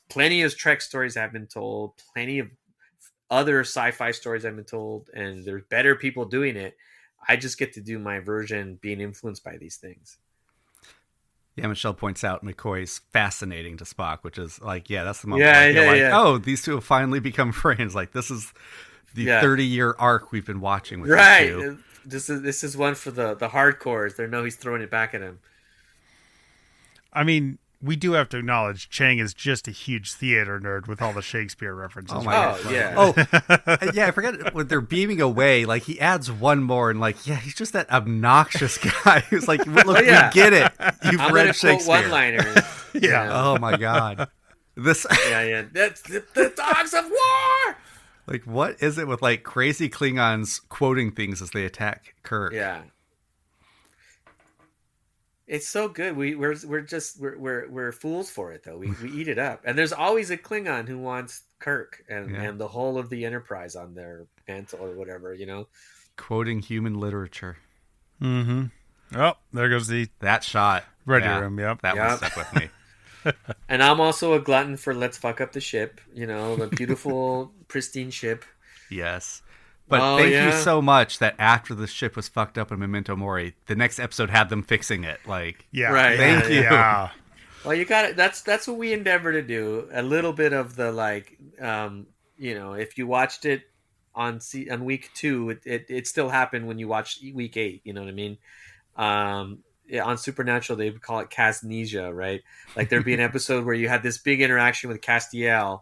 plenty of Trek stories have been told, plenty of other sci-fi stories have been told, and there's better people doing it. I just get to do my version, being influenced by these things. Yeah, Michelle points out McCoy's fascinating to Spock, which is like, that's the moment. Oh, these two have finally become friends. Like this is the 30-year arc we've been watching with these two. This is one for the hardcores. They know he's throwing it back at him. I mean, we do have to acknowledge Chang is just a huge theater nerd with all the Shakespeare references. Oh my God. Yeah, I forgot when they're beaming away, like he adds one more and like, he's just that obnoxious guy who's like, look, we get it. You've read Shakespeare. One-liners. Oh my God. That's the dogs of war. Like, what is it with like crazy Klingons quoting things as they attack Kirk? Yeah. It's so good. We're fools for it though. We eat it up. And there's always a Klingon who wants Kirk and the whole of the Enterprise on their mantle or whatever, Quoting human literature. Mm-hmm. Oh, there goes that shot. Ready room. Yep. That one stuck with me. And I'm also a glutton for let's fuck up the ship. The beautiful, pristine ship. Yes. But thank you so much that after the ship was fucked up in Memento Mori, the next episode had them fixing it. Like, right. Thank you. Yeah. Well, you got it. That's what we endeavor to do. A little bit of the like, if you watched it on week 2, it still happened when you watched week 8. You know what I mean? On Supernatural, they would call it Casnesia, right? Like there'd be an episode where you had this big interaction with Castiel.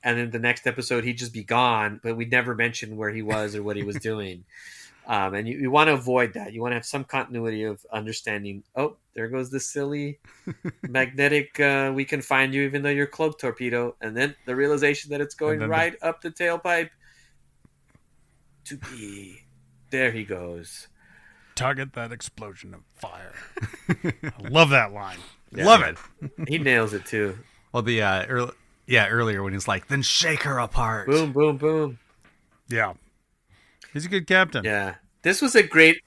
And then the next episode, he'd just be gone, but we'd never mention where he was or what he was doing. And you want to avoid that. You want to have some continuity of understanding. Oh, there goes the silly magnetic, we can find you even though you're cloak torpedo. And then the realization that it's going right up the tailpipe. To be. There he goes. Target that explosion of fire. I love that line. Yeah, love it. He nails it too. Well, earlier when he's like, then shake her apart. Boom, boom, boom. Yeah. He's a good captain. Yeah. This is a great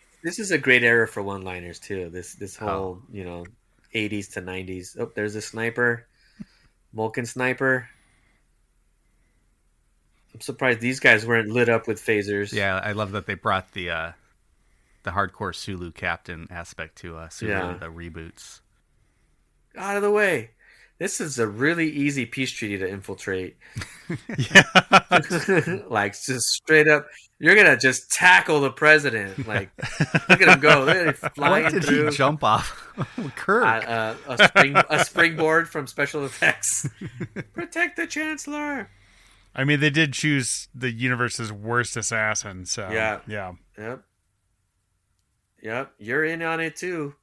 era for one-liners too. This whole, 80s to 90s. Oh, there's a sniper. Vulcan sniper. I'm surprised these guys weren't lit up with phasers. Yeah, I love that they brought the hardcore Sulu captain aspect to Sulu, the reboots. Out of the way. This is a really easy peace treaty to infiltrate. Like, just straight up, you're going to just tackle the president. Like, look at him go. They're flying what did through. He jump off? Kirk. A springboard from special effects. Protect the Chancellor. I mean, they did choose the universe's worst assassin, so... Yeah. Yep. You're in on it, too.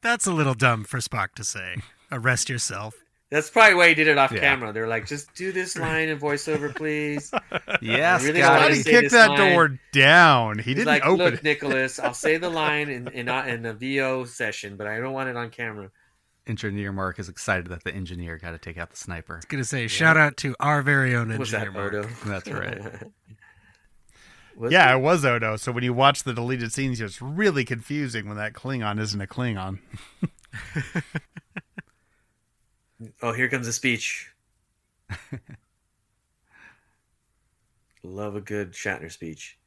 That's a little dumb for Spock to say. Arrest yourself. That's probably why he did it off camera. They're like, just do this line in voiceover, please. Yes, really Why did he kick that door down? He didn't like, open look, it. Nicholas, I'll say the line in the VO session, but I don't want it on camera. Engineer Mark is excited that the engineer got to take out the sniper. I was going to say, shout out to our very own engineer, Mark. Odo? That's right. It was Odo. So when you watch the deleted scenes, it's really confusing when that Klingon isn't a Klingon. Oh, here comes a speech. Love a good Shatner speech.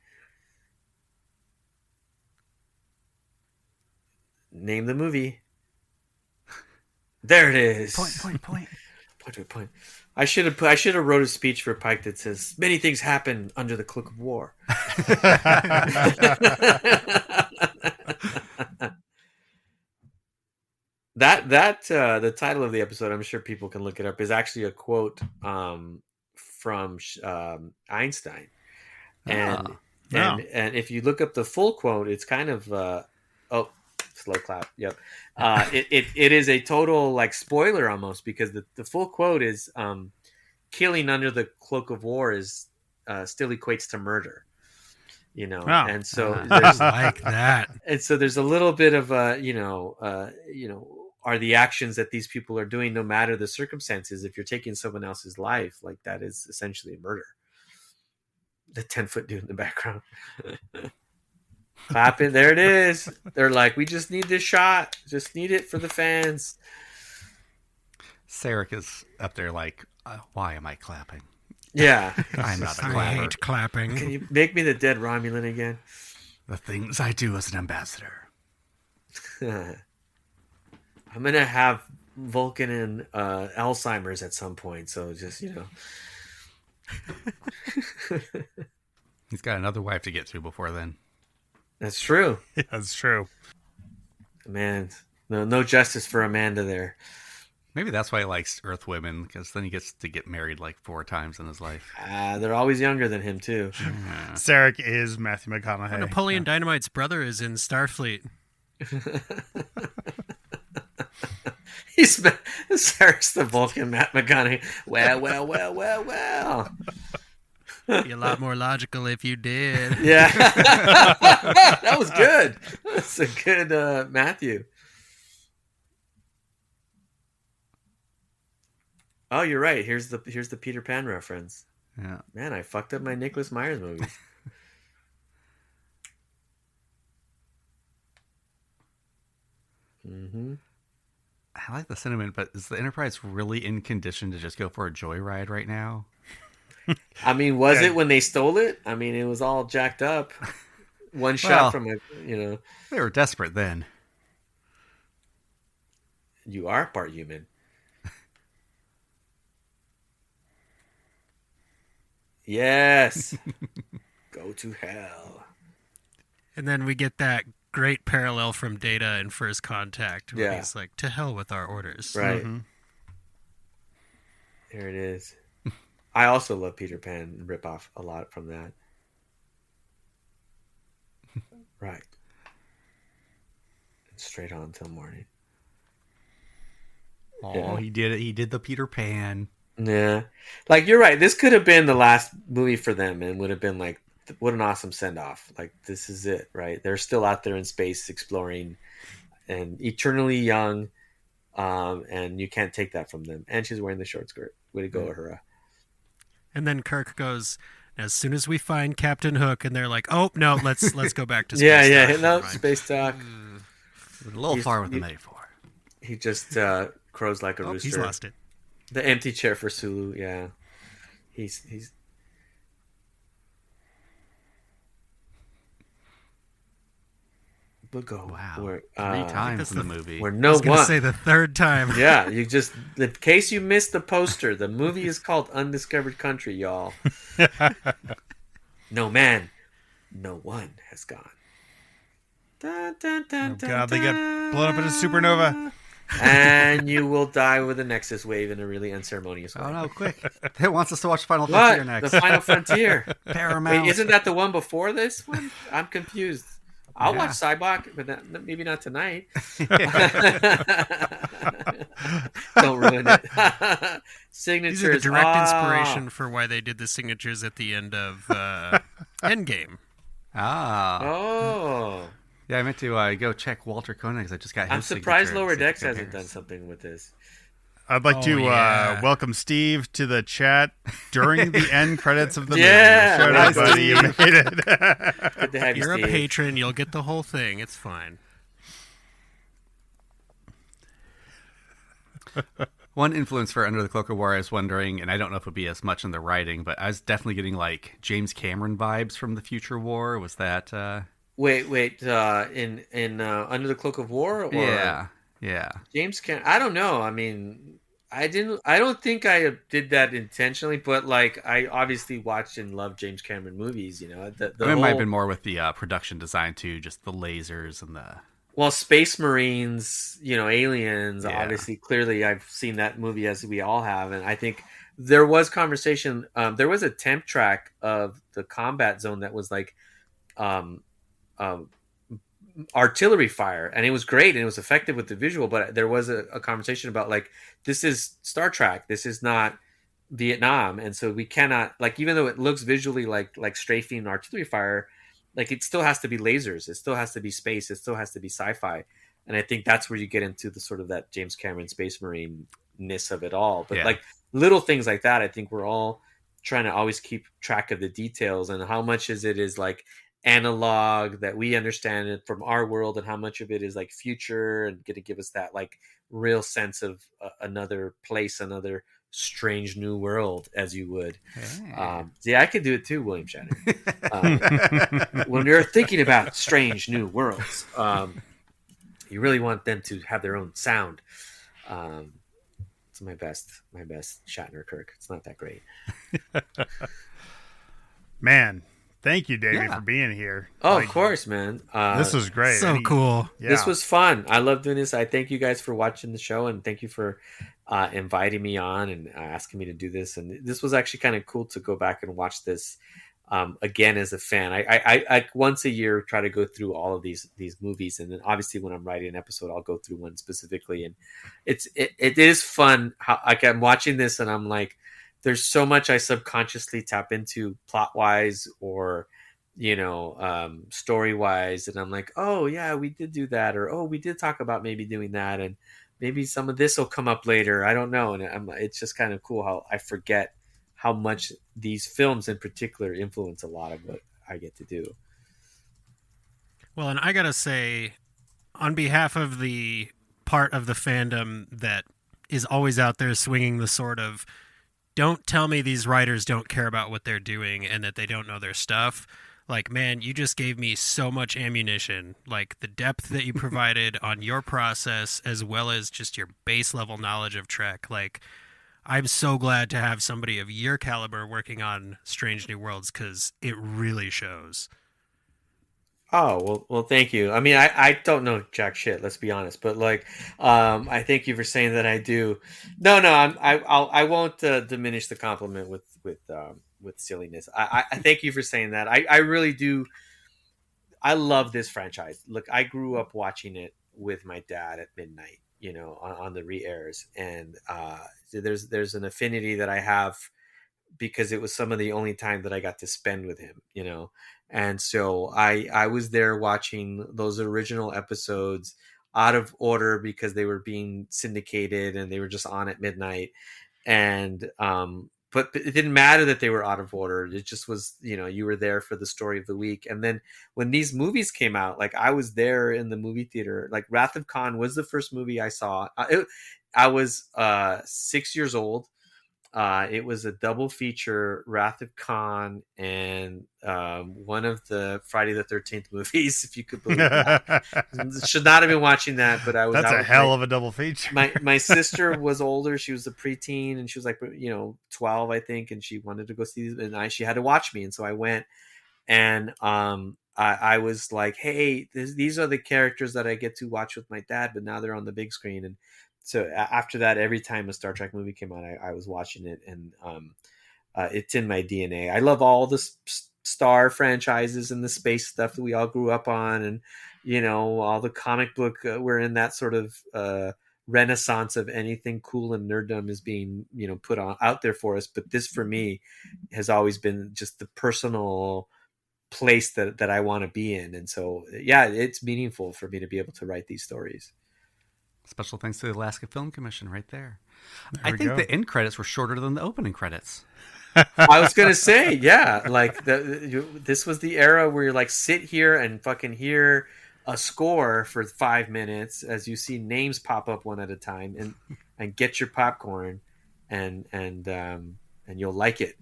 Name the movie. There it is. Point. Point. I should have wrote a speech for Pike that says many things happen under the Cloak of War. The title of the episode, I'm sure people can look it up, is actually a quote from Einstein, and if you look up the full quote, it's kind of slow clap. Yep. It is a total like spoiler almost, because the full quote is killing under the Cloak of War is still equates to murder. And so there's like that. And so there's a little bit of are the actions that these people are doing, no matter the circumstances, if you're taking someone else's life, like that is essentially a murder. The 10-foot dude in the background. Clapping, there it is. They're like, we just need this shot. Just need it for the fans. Sarek is up there like, why am I clapping? Yeah. I'm not a I clapper. hate clapping. Can you make me the dead Romulan again? The things I do as an ambassador. I'm going to have Vulcan and Alzheimer's at some point, so just, He's got another wife to get to before then. That's true. Yeah, that's true. Man, no justice for Amanda there. Maybe that's why he likes Earth women, because then he gets to get married like 4 times in his life. They're always younger than him, too. Yeah. Sarek is Matthew McConaughey. Napoleon Dynamite's brother is in Starfleet. Sarek's the Vulcan, Matt McConaughey. Well. Be a lot more logical if you did. Yeah. That was good. That's a good Matthew. Oh, you're right. Here's the Peter Pan reference. Yeah. Man, I fucked up my Nicholas Myers movies. Mm-hmm. I like the sentiment, but is the Enterprise really in condition to just go for a joyride right now? I mean, was it when they stole it? I mean, it was all jacked up. One shot from They were desperate then. You are part human. Yes. Go to hell. And then we get that great parallel from Data in First Contact, where he's like, to hell with our orders. Right. Mm-hmm. There it is. I also love Peter Pan and rip off a lot from that. Right. Straight on till morning. Oh, Yeah. he did it. He did the Peter Pan. Yeah. Like, you're right. This could have been the last movie for them and would have been like, what an awesome send-off. Like, this is it, right? They're still out there in space exploring and eternally young, and you can't take that from them. And she's wearing the short skirt. Way to go, Uhura. And then Kirk goes, as soon as we find Captain Hook, and they're like, oh, no, let's go back to space. Yeah. Never No, mind. space talk. A little far with the metaphor. He just crows like a rooster. He's lost it. The empty chair for Sulu. Yeah, he's. Wow. 3 times in the movie. We're no I was going to one. say the third time. Yeah, you just in case you missed the poster, the movie is called Undiscovered Country, y'all. No man, no one has gone. Dun, dun, dun, Oh God, they get blown up in a supernova. And you will die with a Nexus wave in a really unceremonious way. Oh no, quick. It wants us to watch Final What? Frontier next. The Final Frontier. Paramount. Wait, isn't that the one before this one? I'm confused. I'll Yeah. watch Cybok, but maybe not tonight. Don't ruin it. Signatures. These are the direct inspiration for why they did the signatures at the end of Endgame. Oh. Yeah, I meant to go check Walter Koenig's. I just got his I'm surprised signature Lower and see if Decks it hasn't done compares. something with this. I'd like to yeah. welcome Steve to the chat during the end credits of the Yeah, movie. Shout nice, out, buddy. You Steve. made it. Good to have you, You're a Steve. patron. You'll get the whole thing. It's fine. One influence for Under the Cloak of War, I was wondering, and I don't know if it would be as much in the writing, but I was definitely getting like James Cameron vibes from the future war. Was that? Wait. In Under the Cloak of War? Or Yeah. James Cameron? I don't know. I mean, I don't think I did that intentionally, but like I obviously watched and loved James Cameron movies. You know, It might have been more with the production design too, just the lasers and the. Well, Space Marines, aliens, Yeah. obviously, clearly I've seen that movie as we all have. And I think there was conversation. There was a temp track of the combat zone that was like artillery fire. And it was great and it was effective with the visual. But there was a conversation about like, this is Star Trek. This is not Vietnam. And so we cannot, like, even though it looks visually like strafing artillery fire, like it still has to be lasers. It still has to be space. It still has to be sci-fi. And I think that's where you get into the sort of that James Cameron Space Marine-ness of it all. But like little things like that, I think we're all trying to always keep track of the details and how much is like analog that we understand it from our world and how much of it is like future and going to give us that like real sense of another place, another strange new world, as you would. Yeah, I could do it too, William Shatner. When you're thinking about strange new worlds, you really want them to have their own sound. It's my best Shatner Kirk. It's not that great. Man, thank you, Davey, for being here. Oh, of course, man. This was great. So cool. Yeah. This was fun. I love doing this. I thank you guys for watching the show and thank you for inviting me on and asking me to do this. And this was actually kind of cool to go back and watch this again as a fan. I once a year try to go through all of these movies, and then obviously when I'm writing an episode, I'll go through one specifically. And it is fun. How like I'm watching this and I'm like, there's so much I subconsciously tap into plot wise or story wise, and I'm like, oh yeah, we did do that, or oh, we did talk about maybe doing that, and maybe some of this will come up later. I don't know, and it's just kind of cool how I forget how much these films in particular influence a lot of what I get to do. Well, and I gotta say, on behalf of the part of the fandom that is always out there swinging the sword of, don't tell me these writers don't care about what they're doing and that they don't know their stuff. Like, man, you just gave me so much ammunition. Like, the depth that you provided on your process, as well as just your base level knowledge of Trek. Like, I'm so glad to have somebody of your caliber working on Strange New Worlds, because it really shows. Oh, well, thank you. I mean, I don't know jack shit, let's be honest, but like, I thank you for saying that I do. No, I won't diminish the compliment with silliness. I thank you for saying that. I really do. I love this franchise. Look, I grew up watching it with my dad at midnight, on the re-airs, and there's an affinity that I have because it was some of the only time that I got to spend with him, And so I was there watching those original episodes out of order because they were being syndicated and they were just on at midnight. And but it didn't matter that they were out of order. It just was, you were there for the story of the week. And then when these movies came out, like I was there in the movie theater. Like Wrath of Khan was the first movie I saw. I was 6 years old. It was a double feature, Wrath of Khan and one of the Friday the 13th movies, if you could believe that. Should not have been watching that, but I was. That's a hell of a double feature. My sister was older. She was a preteen, and she was like 12, I think, and she wanted to go see these, and she had to watch me, and so I went, and I was like, hey, these are the characters that I get to watch with my dad, but now they're on the big screen. And so after that, every time a Star Trek movie came out, I was watching it, and it's in my DNA. I love all the Star franchises and the space stuff that we all grew up on, and all the comic book. We're in that sort of renaissance of anything cool and nerddom is being put out there for us. But this, for me, has always been just the personal place that I want to be in, and so yeah, it's meaningful for me to be able to write these stories. Special thanks to the Alaska Film Commission right there. I think the end credits were shorter than the opening credits. I was going to say, yeah, like this was the era where you're like, sit here and fucking hear a score for 5 minutes as you see names pop up one at a time, and get your popcorn and you'll like it.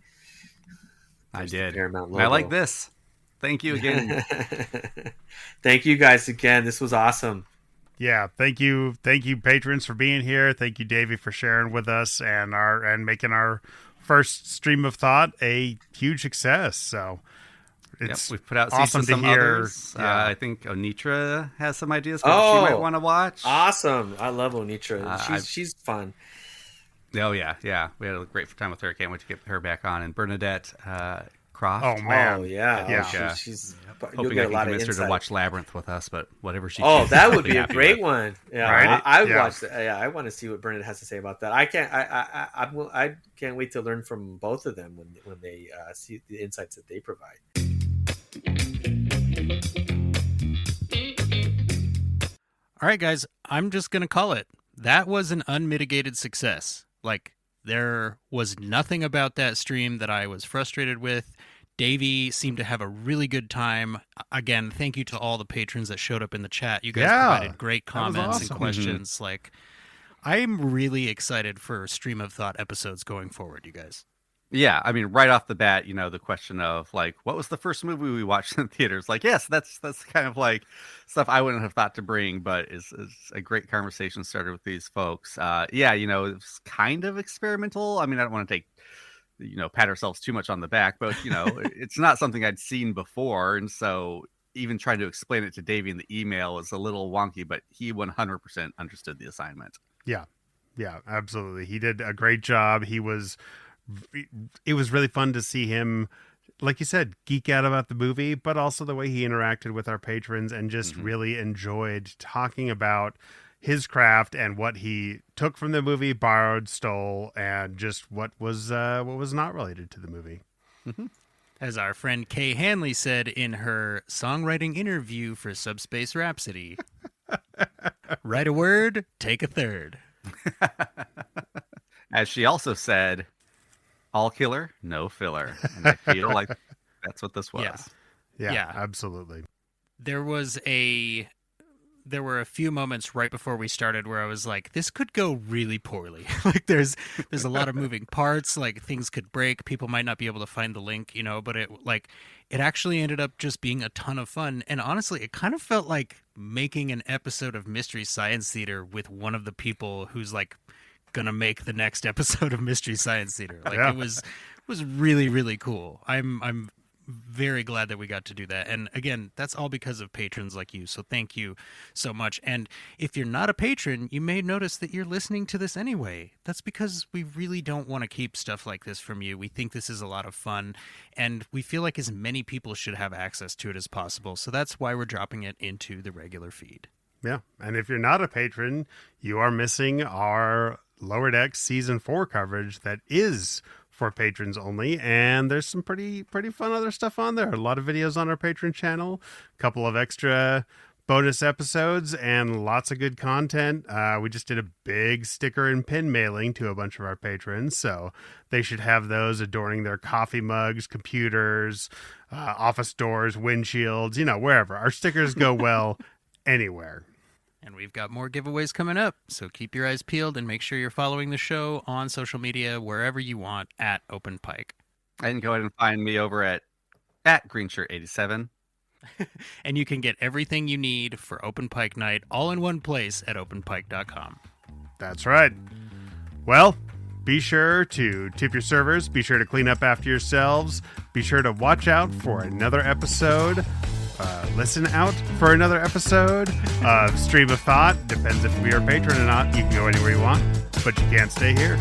There's I did. I like this. Thank you again. Thank you guys again. This was awesome. Yeah, thank you, patrons, for being here. Thank you, Davey, for sharing with us and making our first stream of thought a huge success. So it's we've put out awesome to hear. Others. Yeah. I think Onitra has some ideas for what she might want to watch. Awesome! I love Onitra. She's fun. Oh yeah. We had a great time with her. Can't wait to get her back on. And Bernadette Croft. Oh man, yeah. She's hoping I can convince her to watch Labyrinth with us, but whatever she. Oh, that would be a great one. Yeah, right? I would watch that. Yeah, I want to see what Bernadette has to say about that. I can't wait to learn from both of them when they see the insights that they provide. All right, guys, I'm just gonna call it. That was an unmitigated success. Like, there was nothing about that stream that I was frustrated with. Davey seemed to have a really good time. Again, thank you to all the patrons that showed up in the chat. You guys provided great comments awesome. and questions. Mm-hmm. Like, I'm really excited for Stream of Thought episodes going forward, you guys. Yeah, I mean, right off the bat, the question of like, what was the first movie we watched in theaters? Like, yes, that's kind of like stuff I wouldn't have thought to bring, but is a great conversation started with these folks. Yeah, it was kind of experimental. I mean, I don't want to take, pat ourselves too much on the back, but it's not something I'd seen before, and so even trying to explain it to Davey in the email is a little wonky, but he 100% understood the assignment. Yeah, absolutely. He did a great job. It was really fun to see him, like you said, geek out about the movie, but also the way he interacted with our patrons and just really enjoyed talking about his craft and what he took from the movie, borrowed, stole, and just what was not related to the movie. Mm-hmm. As our friend Kay Hanley said in her songwriting interview for Subspace Rhapsody, write a word, take a third. As she also said, all killer, no filler. And I feel like that's what this was. Yeah, absolutely. There were a few moments right before we started where I was like, this could go really poorly. Like there's a lot of moving parts, like things could break, people might not be able to find the link, but it actually ended up just being a ton of fun. And honestly, it kind of felt like making an episode of Mystery Science Theater with one of the people who's like gonna make the next episode of Mystery Science Theater. Like it was really, really cool. I'm very glad that we got to do that. And again, that's all because of patrons like you. So thank you so much. And if you're not a patron, you may notice that you're listening to this anyway. That's because we really don't want to keep stuff like this from you. We think this is a lot of fun, and we feel like as many people should have access to it as possible. So that's why we're dropping it into the regular feed. Yeah. And if you're not a patron, you are missing our Lower Decks Season 4 coverage that is for patrons only, and there's some pretty fun other stuff on there. A lot of videos on our Patreon channel, a couple of extra bonus episodes, and lots of good content. We just did a big sticker and pin mailing to a bunch of our patrons, so they should have those adorning their coffee mugs, computers, office doors, windshields, wherever. Our stickers go well anywhere. And we've got more giveaways coming up, so keep your eyes peeled and make sure you're following the show on social media wherever you want at Open Pike. And go ahead and find me over at GreenShirt87. And you can get everything you need for Open Pike Night all in one place at openpike.com. That's right. Well, be sure to tip your servers. Be sure to clean up after yourselves. Be sure to watch out for another episode. Listen out for another episode of Stream of Thought. Depends if we are a patron or not. You can go anywhere you want, but you can't stay here.